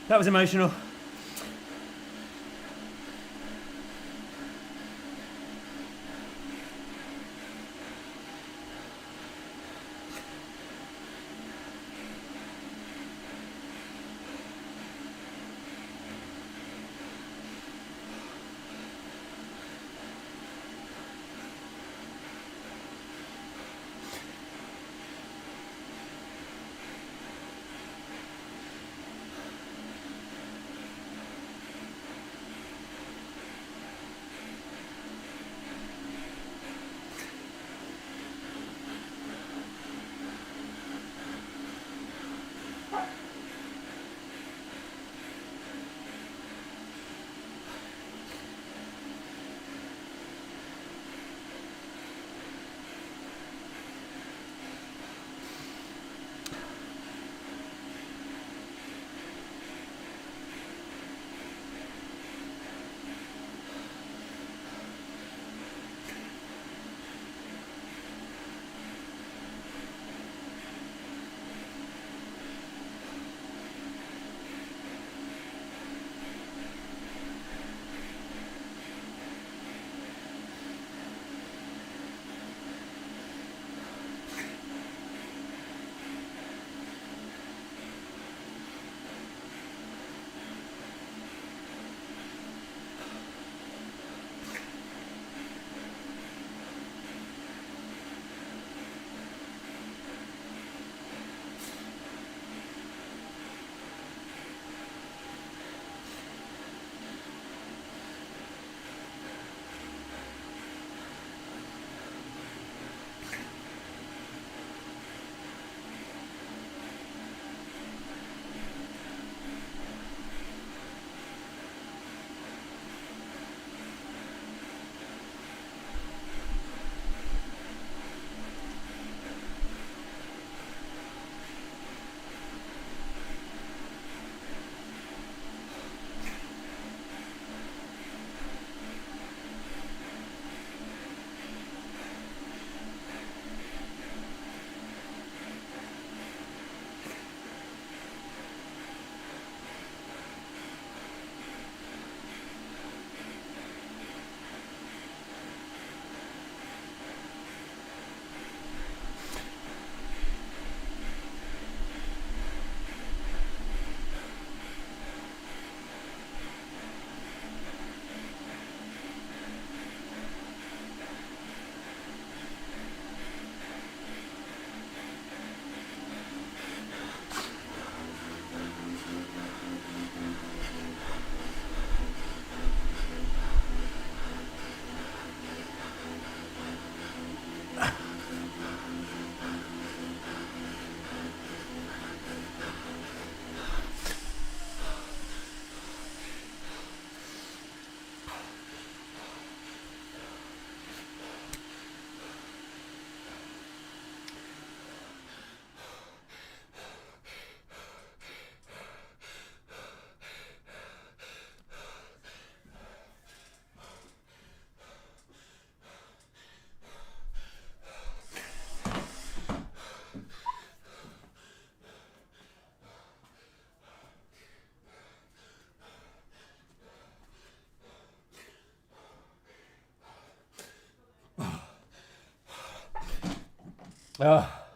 that was emotional. Oh.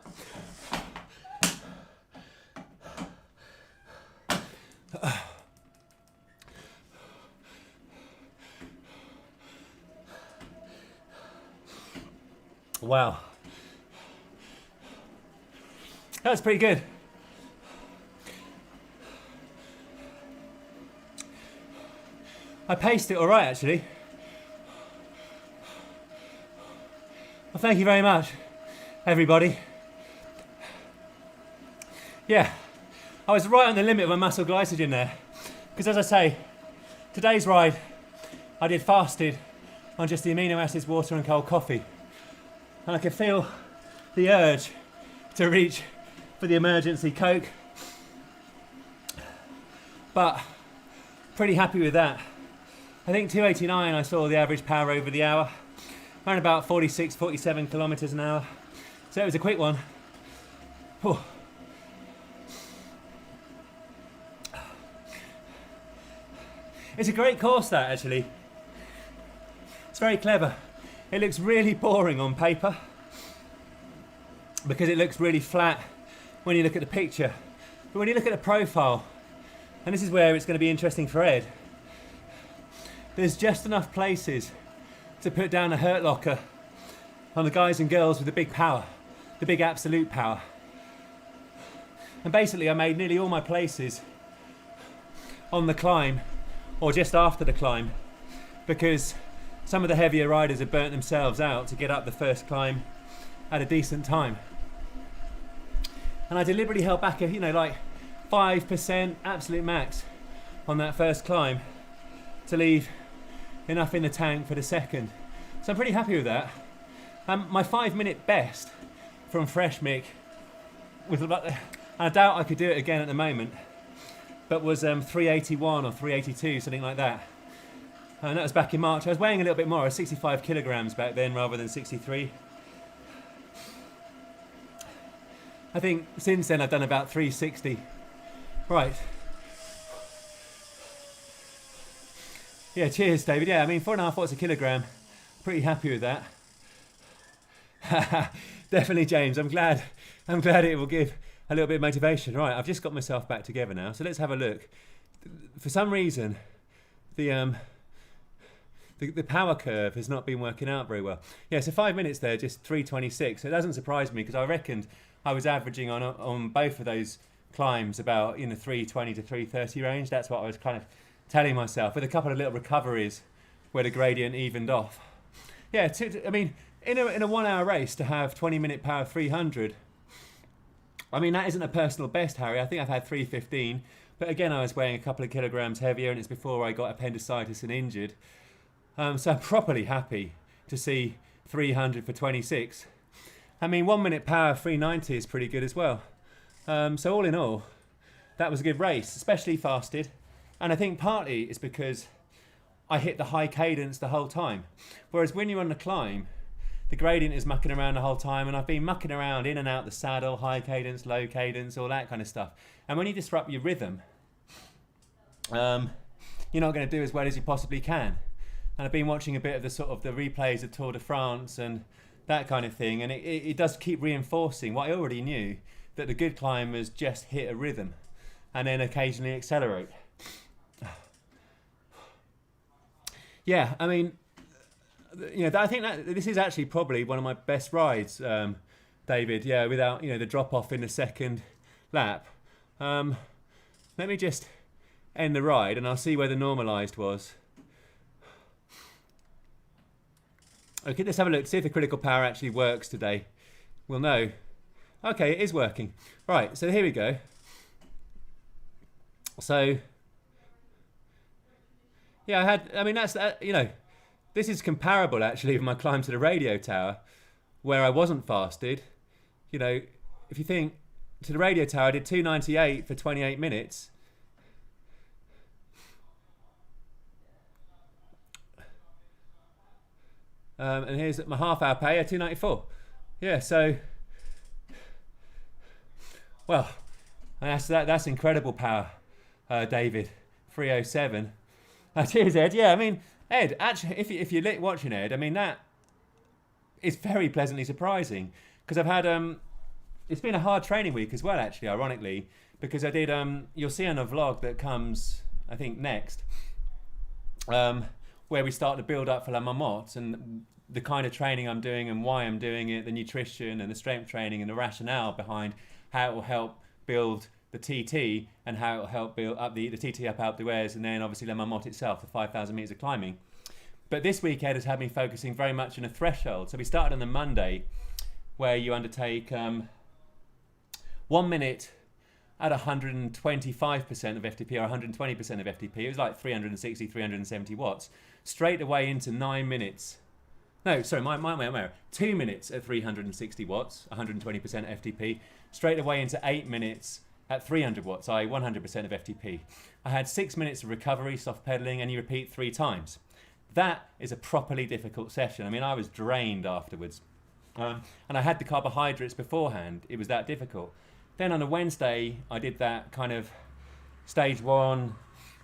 Wow. That was pretty good. I paced it all right, actually. Well, thank you very much, everybody. Yeah, I was right on the limit of my muscle glycogen there. Because as I say, today's ride, I did fasted on just the amino acids, water and cold coffee. And I could feel the urge to reach for the emergency Coke. But pretty happy with that. I think 289 I saw the average power over the hour. Around about 46, 47 kilometers an hour. So it was a quick one. Whew. It's a great course, that, actually. It's very clever. It looks really boring on paper because it looks really flat when you look at the picture. But when you look at the profile, and this is where it's going to be interesting for Ed, there's just enough places to put down a hurt locker on the guys and girls with the big power, the big absolute power. And basically I made nearly all my places on the climb or just after the climb, because some of the heavier riders have burnt themselves out to get up the first climb at a decent time. And I deliberately held back like 5% absolute max on that first climb to leave enough in the tank for the second. So I'm pretty happy with that. My 5-minute best from Fresh Mick was about, I doubt I could do it again at the moment, but was 381 or 382, something like that. And that was back in March. I was weighing a little bit more. I was 65 kilograms back then rather than 63. I think since then I've done about 360. Right. Yeah, cheers, David. Yeah, I mean, 4.5 watts a kilogram. Pretty happy with that. Definitely, James. I'm glad it will give a little bit of motivation. Right, I've just got myself back together now. So let's have a look. For some reason, the power curve has not been working out very well. Yeah, so 5 minutes there, just 326. So it doesn't surprise me because I reckoned I was averaging on both of those climbs about 320 to 330 range. That's what I was kind of telling myself, with a couple of little recoveries where the gradient evened off. Yeah, I mean, in a 1 hour race to have 20-minute power 300, I mean, that isn't a personal best, Harry. I think I've had 315, but again, I was weighing a couple of kilograms heavier, and it's before I got appendicitis and injured. So I'm properly happy to see 300 for 26. I mean, 1 minute power 390 is pretty good as well. So all in all, that was a good race, especially fasted. And I think partly it's because I hit the high cadence the whole time. Whereas when you're on the climb, the gradient is mucking around the whole time, and I've been mucking around in and out the saddle, high cadence, low cadence, all that kind of stuff. And when you disrupt your rhythm, you're not going to do as well as you possibly can. And I've been watching a bit of the replays of Tour de France and that kind of thing, and it does keep reinforcing what I already knew, that the good climbers just hit a rhythm and then occasionally accelerate. Yeah, I mean, I think that this is actually probably one of my best rides, David. Yeah, without the drop off in the second lap. Let me just end the ride, and I'll see where the normalised was. Okay, let's have a look. See if the critical power actually works today. We'll know. Okay, it is working. Right, so here we go. So. Yeah, this is comparable actually with my climb to the radio tower, where I wasn't fasted. If you think to the radio tower, I did 298 for 28 minutes. And here's my half hour pay, 294. Yeah, so, well, that's incredible power, David, 307. Cheers, Ed. Yeah, I mean, Ed, actually, if you're watching Ed, I mean, that is very pleasantly surprising, because I've had, it's been a hard training week as well, actually, ironically, because I did, you'll see on a vlog that comes, I think, next, where we start to build up for La Marmotte, and the kind of training I'm doing and why I'm doing it, the nutrition and the strength training and the rationale behind how it will help build the TT and how it will help build up the TT up Alpe d'Huez, and then obviously La Marmotte itself, the 5,000 metres of climbing. But this week Ed has had me focusing very much on a threshold. So we started on the Monday, where you undertake 1 minute at 125% of FTP or 120% of FTP. It was like 360, 370 watts. Straight away into 9 minutes. No, sorry, my 2 minutes at 360 watts, 120% FTP. Straight away into 8 minutes at 300 watts, i.e. 100% of FTP. I had 6 minutes of recovery, soft pedaling, and you repeat 3 times. That is a properly difficult session. I mean, I was drained afterwards. And I had the carbohydrates beforehand. It was that difficult. Then on a Wednesday, I did that kind of stage 1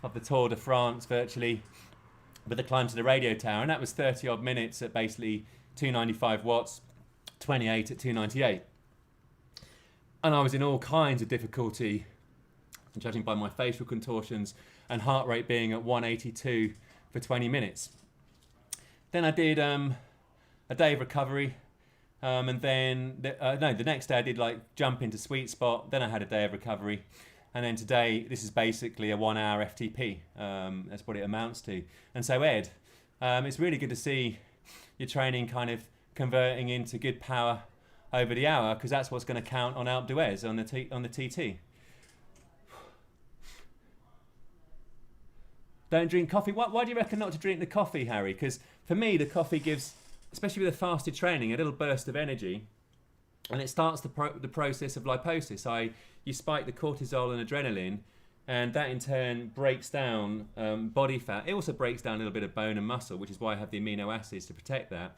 of the Tour de France virtually, with the climb to the radio tower, and that was 30 odd minutes at basically 295 watts, 28 at 298. And I was in all kinds of difficulty, judging by my facial contortions and heart rate being at 182 for 20 minutes. Then I did a day of recovery, and then the next day I did like jump into sweet spot. Then I had a day of recovery, and then today this is basically a 1 hour FTP. That's what it amounts to. And so Ed, it's really good to see your training kind of converting into good power over the hour, because that's what's going to count on Alpe d'Huez on the TT. Don't drink coffee. Why do you reckon not to drink the coffee, Harry? Because for me, the coffee gives, especially with a fasted training, a little burst of energy, and it starts the process of lipolysis. You spike the cortisol and adrenaline, and that in turn breaks down body fat. It also breaks down a little bit of bone and muscle, which is why I have the amino acids to protect that.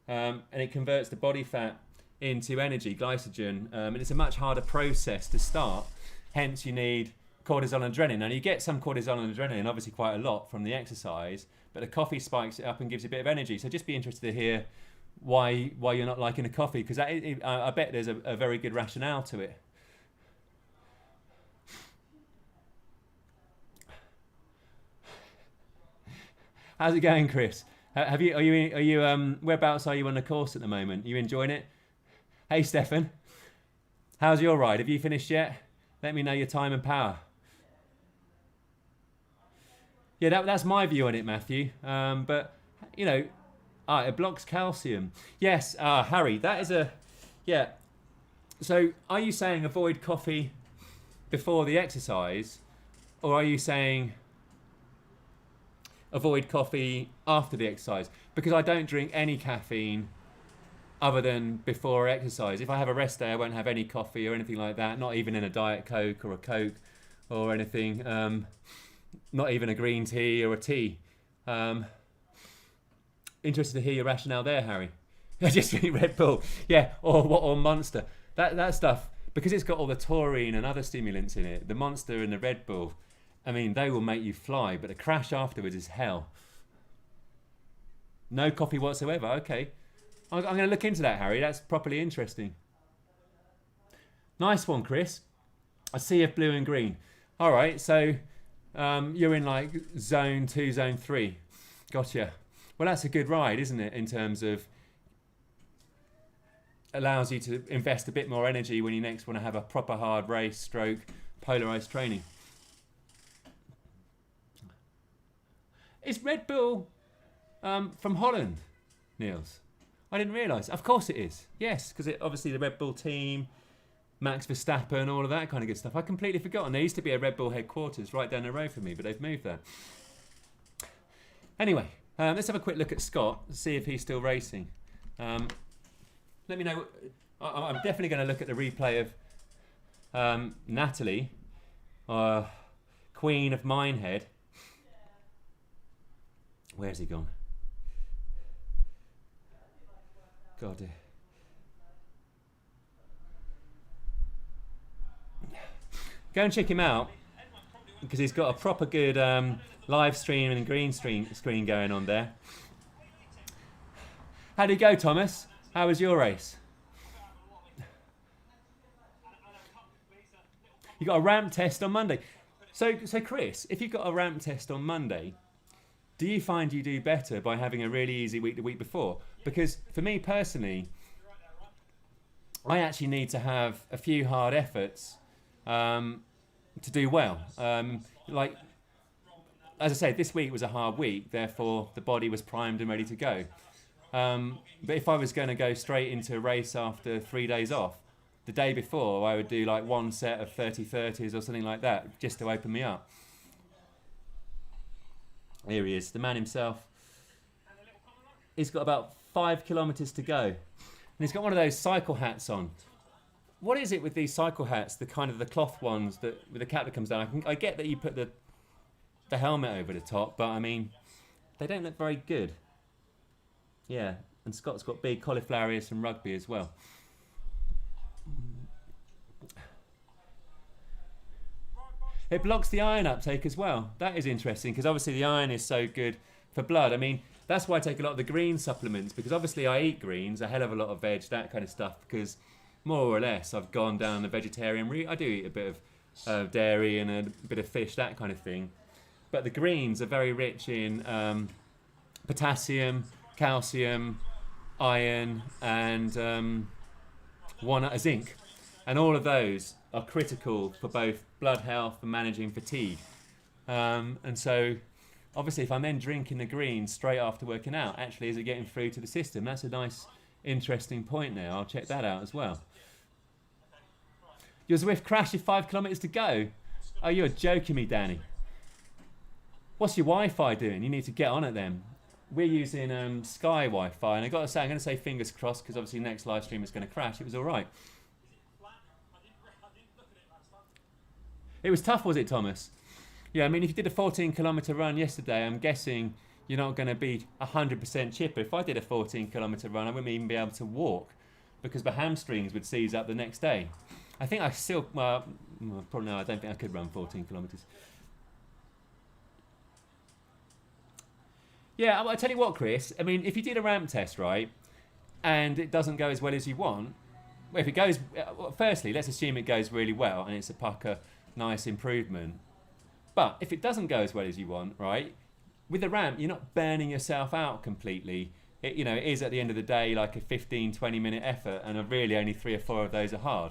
And it converts the body fat into energy, glycogen, and it's a much harder process to start. Hence, you need cortisol and adrenaline. Now, you get some cortisol and adrenaline, obviously quite a lot from the exercise, but the coffee spikes it up and gives you a bit of energy. So just be interested to hear why you're not liking a coffee, because I bet there's a very good rationale to it. How's it going, Chris? Are you whereabouts are you on the course at the moment? Are you enjoying it? Hey, Stefan. How's your ride? Have you finished yet? Let me know your time and power. Yeah, that's my view on it, Matthew. But, you know, it blocks calcium. Yes, Harry, that is yeah. So are you saying avoid coffee before the exercise, or are you saying avoid coffee after the exercise? Because I don't drink any caffeine other than before exercise. If I have a rest day, I won't have any coffee or anything like that, not even in a Diet Coke or a Coke or anything, not even a green tea or a tea. Interested to hear your rationale there, Harry. I just drink Red Bull, yeah, or Monster. That stuff, because it's got all the taurine and other stimulants in it, the Monster and the Red Bull, I mean, they will make you fly, but the crash afterwards is hell. No coffee whatsoever, okay. I'm going to look into that, Harry. That's properly interesting. Nice one, Chris. A sea of blue and green. All right, so you're in like zone 2, zone 3. Gotcha. Well, that's a good ride, isn't it, in terms of allows you to invest a bit more energy when you next want to have a proper hard race stroke polarized training. Is Red Bull from Holland, Niels? I didn't realise. Of course it is. Yes, because obviously the Red Bull team, Max Verstappen, all of that kind of good stuff. I completely forgotten. There used to be a Red Bull headquarters right down the road from me, but they've moved that. Anyway, let's have a quick look at Scott, see if he's still racing. Let me know. I'm definitely going to look at the replay of Natalie, Queen of Minehead. Where's he gone? God. Go and check him out, because he's got a proper good live stream and green screen going on there. How did it go, Thomas? How was your race? You got a ramp test on Monday. So Chris, if you've got a ramp test on Monday, do you find you do better by having a really easy week the week before? Because for me personally, I actually need to have a few hard efforts to do well. Like, as I said, this week was a hard week, therefore the body was primed and ready to go. But if I was going to go straight into a race after 3 days off, the day before I would do like one set of 30-30s or something like that, just to open me up. Here he is, the man himself. He's got about 5 kilometres to go. And he's got one of those cycle hats on. What is it with these cycle hats, the kind of the cloth ones that with the cap that comes down? I get that you put the helmet over the top, but I mean, they don't look very good. Yeah, and Scott's got big cauliflower ears from rugby as well. It blocks the iron uptake as well. That is interesting because obviously the iron is so good for blood. I mean, that's why I take a lot of the green supplements, because obviously I eat greens, a hell of a lot of veg, that kind of stuff, because more or less I've gone down the vegetarian route. I do eat a bit of dairy and a bit of fish, that kind of thing. But the greens are very rich in potassium, calcium, iron, and zinc. And all of those are critical for both blood health and managing fatigue. And so, obviously, if I'm then drinking the greens straight after working out, actually, is it getting through to the system? That's a nice, interesting point there. I'll check that out as well. Your Zwift crashed with 5 kilometres to go. Oh, you're joking me, Danny. What's your Wi-Fi doing? You need to get on it then. We're using Sky Wi-Fi, and I got to say, I'm going to say fingers crossed, because obviously next live stream is going to crash. It was all right. It was tough, was it, Thomas? Yeah, I mean, if you did a 14-kilometre run yesterday, I'm guessing you're not going to be 100% chipper. If I did a 14-kilometre run, I wouldn't even be able to walk because my hamstrings would seize up the next day. I think I still, probably no, I don't think I could run 14 kilometres. Yeah, I'll tell you what, Chris. I mean, if you did a ramp test, right, and it doesn't go as well as you want, well, if it goes, firstly, let's assume it goes really well and it's a pucker, nice improvement. But if it doesn't go as well as you want, right, with the ramp, you're not burning yourself out completely. It, you know, it is at the end of the day like a 15, 20-minute effort, and really only 3 or 4 of those are hard.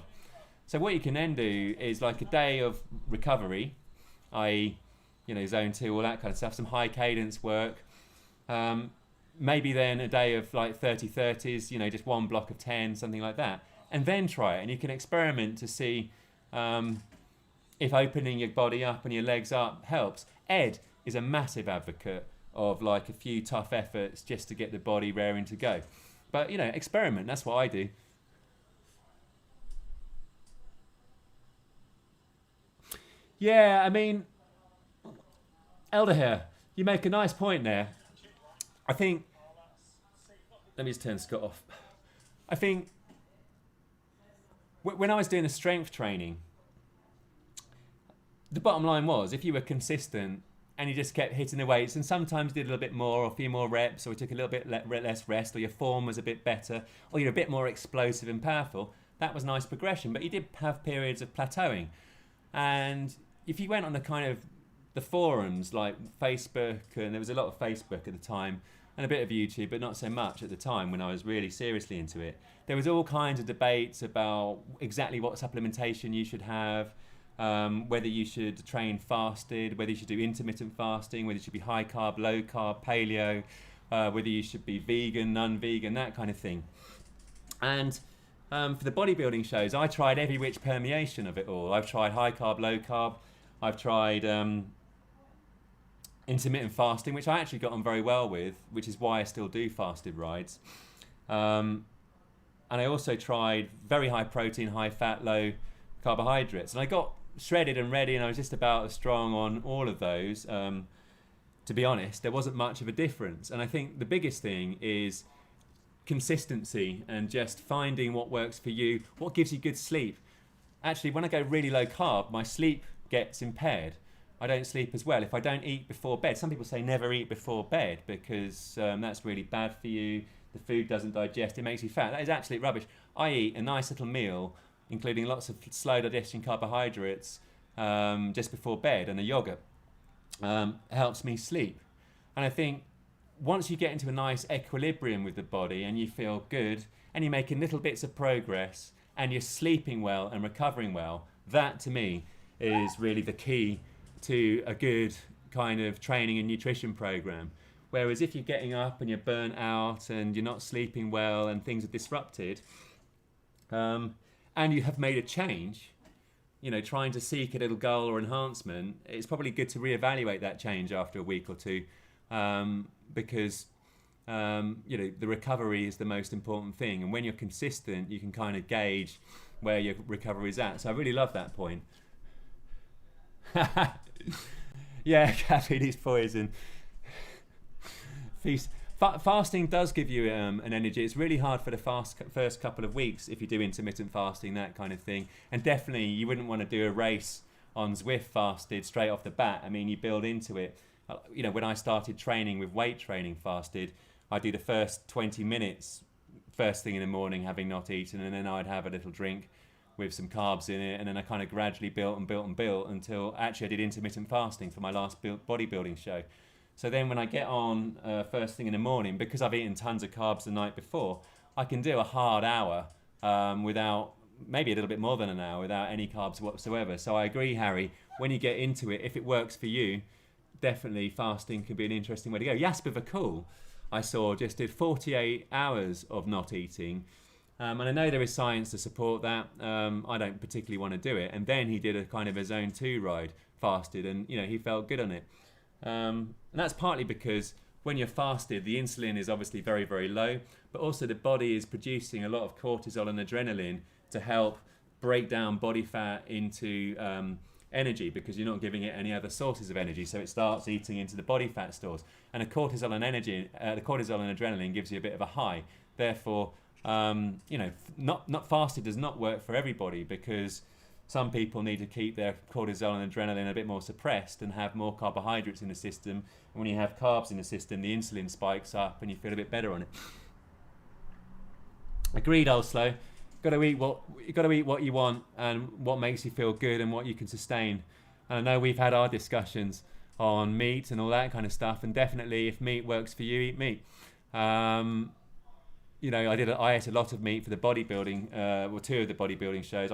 So what you can then do is like a day of recovery, i.e., you know, zone 2, all that kind of stuff, some high cadence work. Maybe then a day of like 30-30s, you know, just one block of 10, something like that. And then try it, and you can experiment to see if opening your body up and your legs up helps. Ed is a massive advocate of like a few tough efforts just to get the body raring to go. But, you know, experiment, that's what I do. Yeah, I mean, Elder Hair, you make a nice point there. I think, let me just turn Scott off. I think when I was doing the strength training, the bottom line was if you were consistent and you just kept hitting the weights and sometimes did a little bit more or a few more reps, or you took a little bit less rest, or your form was a bit better, or you're a bit more explosive and powerful, that was nice progression. But you did have periods of plateauing. And if you went on the kind of the forums like Facebook, and there was a lot of Facebook at the time, and a bit of YouTube, but not so much at the time when I was really seriously into it. There was all kinds of debates about exactly what supplementation you should have, whether you should train fasted, whether you should do intermittent fasting, whether you should be high carb, low carb, paleo, whether you should be vegan, non-vegan, that kind of thing. And for the bodybuilding shows, I tried every which permeation of it all. I've tried high carb, low carb. I've tried intermittent fasting, which I actually got on very well with, which is why I still do fasted rides. And I also tried very high protein, high fat, low carbohydrates. And I got shredded and ready, and I was just about as strong on all of those. To be honest, there wasn't much of a difference. And I think the biggest thing is consistency and just finding what works for you, what gives you good sleep. Actually, when I go really low carb, my sleep gets impaired. I don't sleep as well if I don't eat before bed. Some people say never eat before bed because that's really bad for you. The food doesn't digest, it makes you fat. That is absolute rubbish. I eat a nice little meal, including lots of slow digestion carbohydrates just before bed, and a yogurt. Helps me sleep. And I think once you get into a nice equilibrium with the body and you feel good and you're making little bits of progress and you're sleeping well and recovering well, that to me is really the key to a good kind of training and nutrition program. Whereas if you're getting up and you're burnt out and you're not sleeping well and things are disrupted, and you have made a change, you know, trying to seek a little goal or enhancement, it's probably good to reevaluate that change after a week or two, because you know, the recovery is the most important thing. And when you're consistent, you can kind of gauge where your recovery is at. So I really love that point. Yeah, caffeine is poison. Feast. Fasting does give you an energy. It's really hard for the first couple of weeks if you do intermittent fasting, that kind of thing. And definitely you wouldn't want to do a race on Zwift fasted straight off the bat. I mean, you build into it. You know, when I started training with weight training fasted, I do the first 20 minutes first thing in the morning having not eaten, and then I'd have a little drink with some carbs in it, and then I kind of gradually built until actually I did intermittent fasting for my last bodybuilding show. So then when I get on first thing in the morning, because I've eaten tons of carbs the night before, I can do a hard hour without, maybe a little bit more than an hour, without any carbs whatsoever. So I agree, Harry, when you get into it, if it works for you, definitely fasting could be an interesting way to go. Jasper Vakul, I saw, just did 48 hours of not eating. And I know there is science to support that. I don't particularly want to do it. And then he did a kind of a zone 2 ride, fasted, and you know, he felt good on it. And that's partly because when you're fasted, the insulin is obviously very, very low, but also the body is producing a lot of cortisol and adrenaline to help break down body fat into energy, because you're not giving it any other sources of energy. So it starts eating into the body fat stores, and the cortisol and adrenaline gives you a bit of a high. Therefore, you know, not fasted does not work for everybody, because some people need to keep their cortisol and adrenaline a bit more suppressed and have more carbohydrates in the system. And when you have carbs in the system, the insulin spikes up and you feel a bit better on it. Agreed, Oslo. Got to eat what you want and what makes you feel good and what you can sustain. And I know we've had our discussions on meat and all that kind of stuff, and definitely if meat works for you, eat meat. You know, I ate a lot of meat for the bodybuilding, well, 2 of the bodybuilding shows.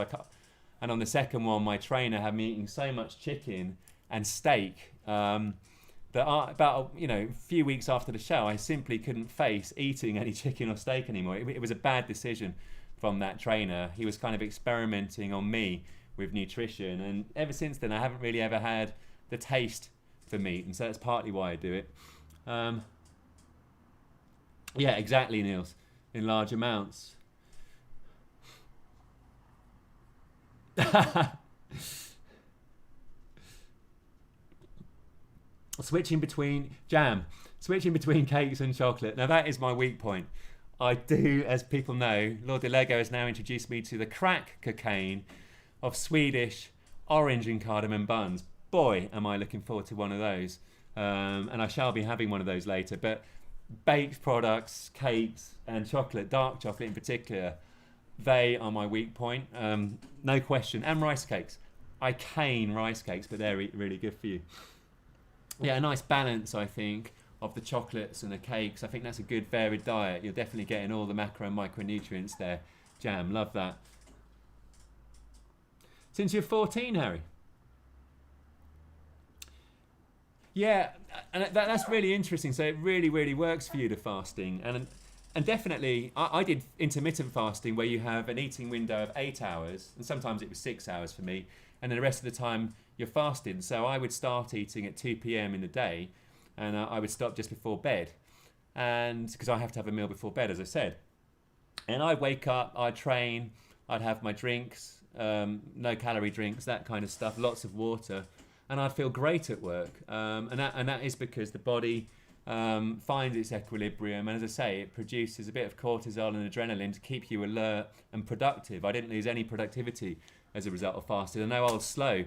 And on the second one, my trainer had me eating so much chicken and steak that about, you know, a few weeks after the show, I simply couldn't face eating any chicken or steak anymore. It was a bad decision from that trainer. He was kind of experimenting on me with nutrition, and ever since then, I haven't really ever had the taste for meat, and so that's partly why I do it. Yeah, exactly, Niels. In large amounts. Switching between cakes and chocolate. Now that is my weak point. I do, as people know, Lord de Lego has now introduced me to the crack cocaine of Swedish orange and cardamom buns. Boy, am I looking forward to one of those. And I shall be having one of those later. But baked products, cakes and chocolate, dark chocolate in particular, they are my weak point, no question. And rice cakes. I cane rice cakes, but they're really good for you. Yeah, a nice balance, I think, of the chocolates and the cakes. I think that's a good varied diet. You're definitely getting all the macro and micronutrients there. Jam, love that. Since you're 14, Harry. Yeah, and that's really interesting. So it really, really works for you, the fasting. And definitely, I did intermittent fasting where you have an eating window of 8 hours, and sometimes it was 6 hours for me, and then the rest of the time you're fasting. So I would start eating at 2 p.m. in the day, and I would stop just before bed, and because I have to have a meal before bed, as I said. And I'd wake up, I'd train, I'd have my drinks, no calorie drinks, that kind of stuff, lots of water, and I'd feel great at work. And that is because the body finds its equilibrium, and as I say, it produces a bit of cortisol and adrenaline to keep you alert and productive. I didn't lose any productivity as a result of fasting. I know old Slow,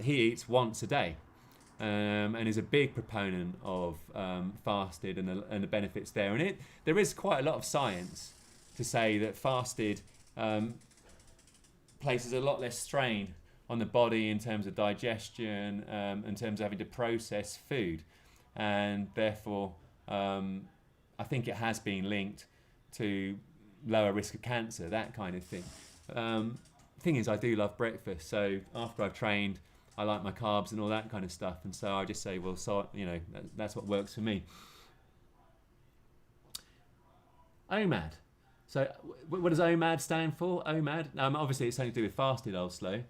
he eats once a day, and is a big proponent of fasted and the benefits there. And there is quite a lot of science to say that fasted places a lot less strain on the body in terms of digestion, in terms of having to process food. And therefore, I think it has been linked to lower risk of cancer, that kind of thing. Thing is, I do love breakfast, so after I've trained, I like my carbs and all that kind of stuff, and so I just say, well, so you know, that's what works for me. OMAD. So, what does OMAD stand for? OMAD. Obviously, it's something to do with fasted, old Slow.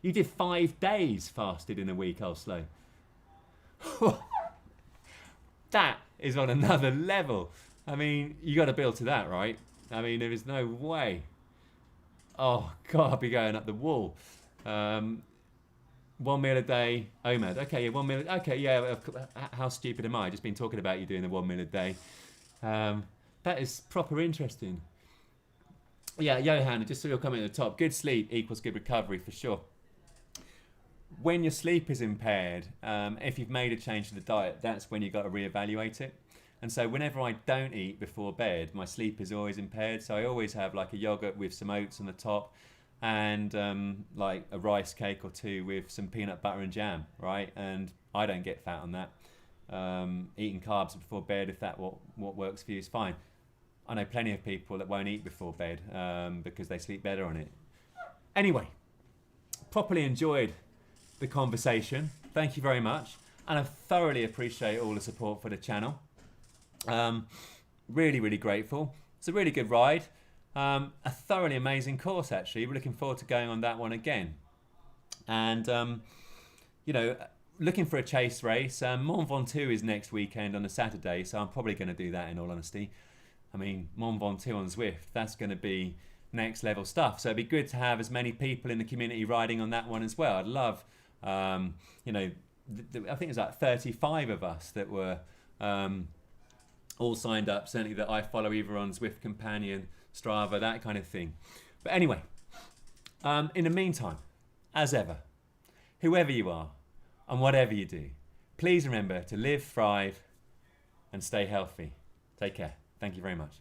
You did 5 days fasted in a week, old Slow. That is on another level. I mean, you got to build to that, right? I mean, there is no way. Oh God, I'll be going up the wall. 1 meal a day, OMAD. Okay, yeah, 1 meal. Okay, yeah. How stupid am I? Just been talking about you doing the 1 meal a day. That is proper interesting. Yeah, Johan, just so you're coming at the top. Good sleep equals good recovery for sure. When your sleep is impaired, if you've made a change to the diet, that's when you've got to reevaluate it. And so whenever I don't eat before bed, my sleep is always impaired. So I always have like a yogurt with some oats on the top and like a rice cake or two with some peanut butter and jam, right? And I don't get fat on that. Eating carbs before bed, if that what works for you, is fine. I know plenty of people that won't eat before bed because they sleep better on it. Anyway, properly enjoyed the conversation. Thank you very much. And I thoroughly appreciate all the support for the channel. Really, really grateful. It's a really good ride. A thoroughly amazing course, actually. We're looking forward to going on that one again. And, you know, looking for a chase race. Mont Ventoux is next weekend on a Saturday, so I'm probably going to do that in all honesty. I mean, Mont Ventoux on Zwift, that's going to be next level stuff. So it'd be good to have as many people in the community riding on that one as well. I'd love, you know, I think it was like 35 of us that were all signed up, certainly that I follow either on Zwift Companion, Strava, that kind of thing. But anyway, in the meantime, as ever, whoever you are and whatever you do, please remember to live, thrive and stay healthy. Take care. Thank you very much.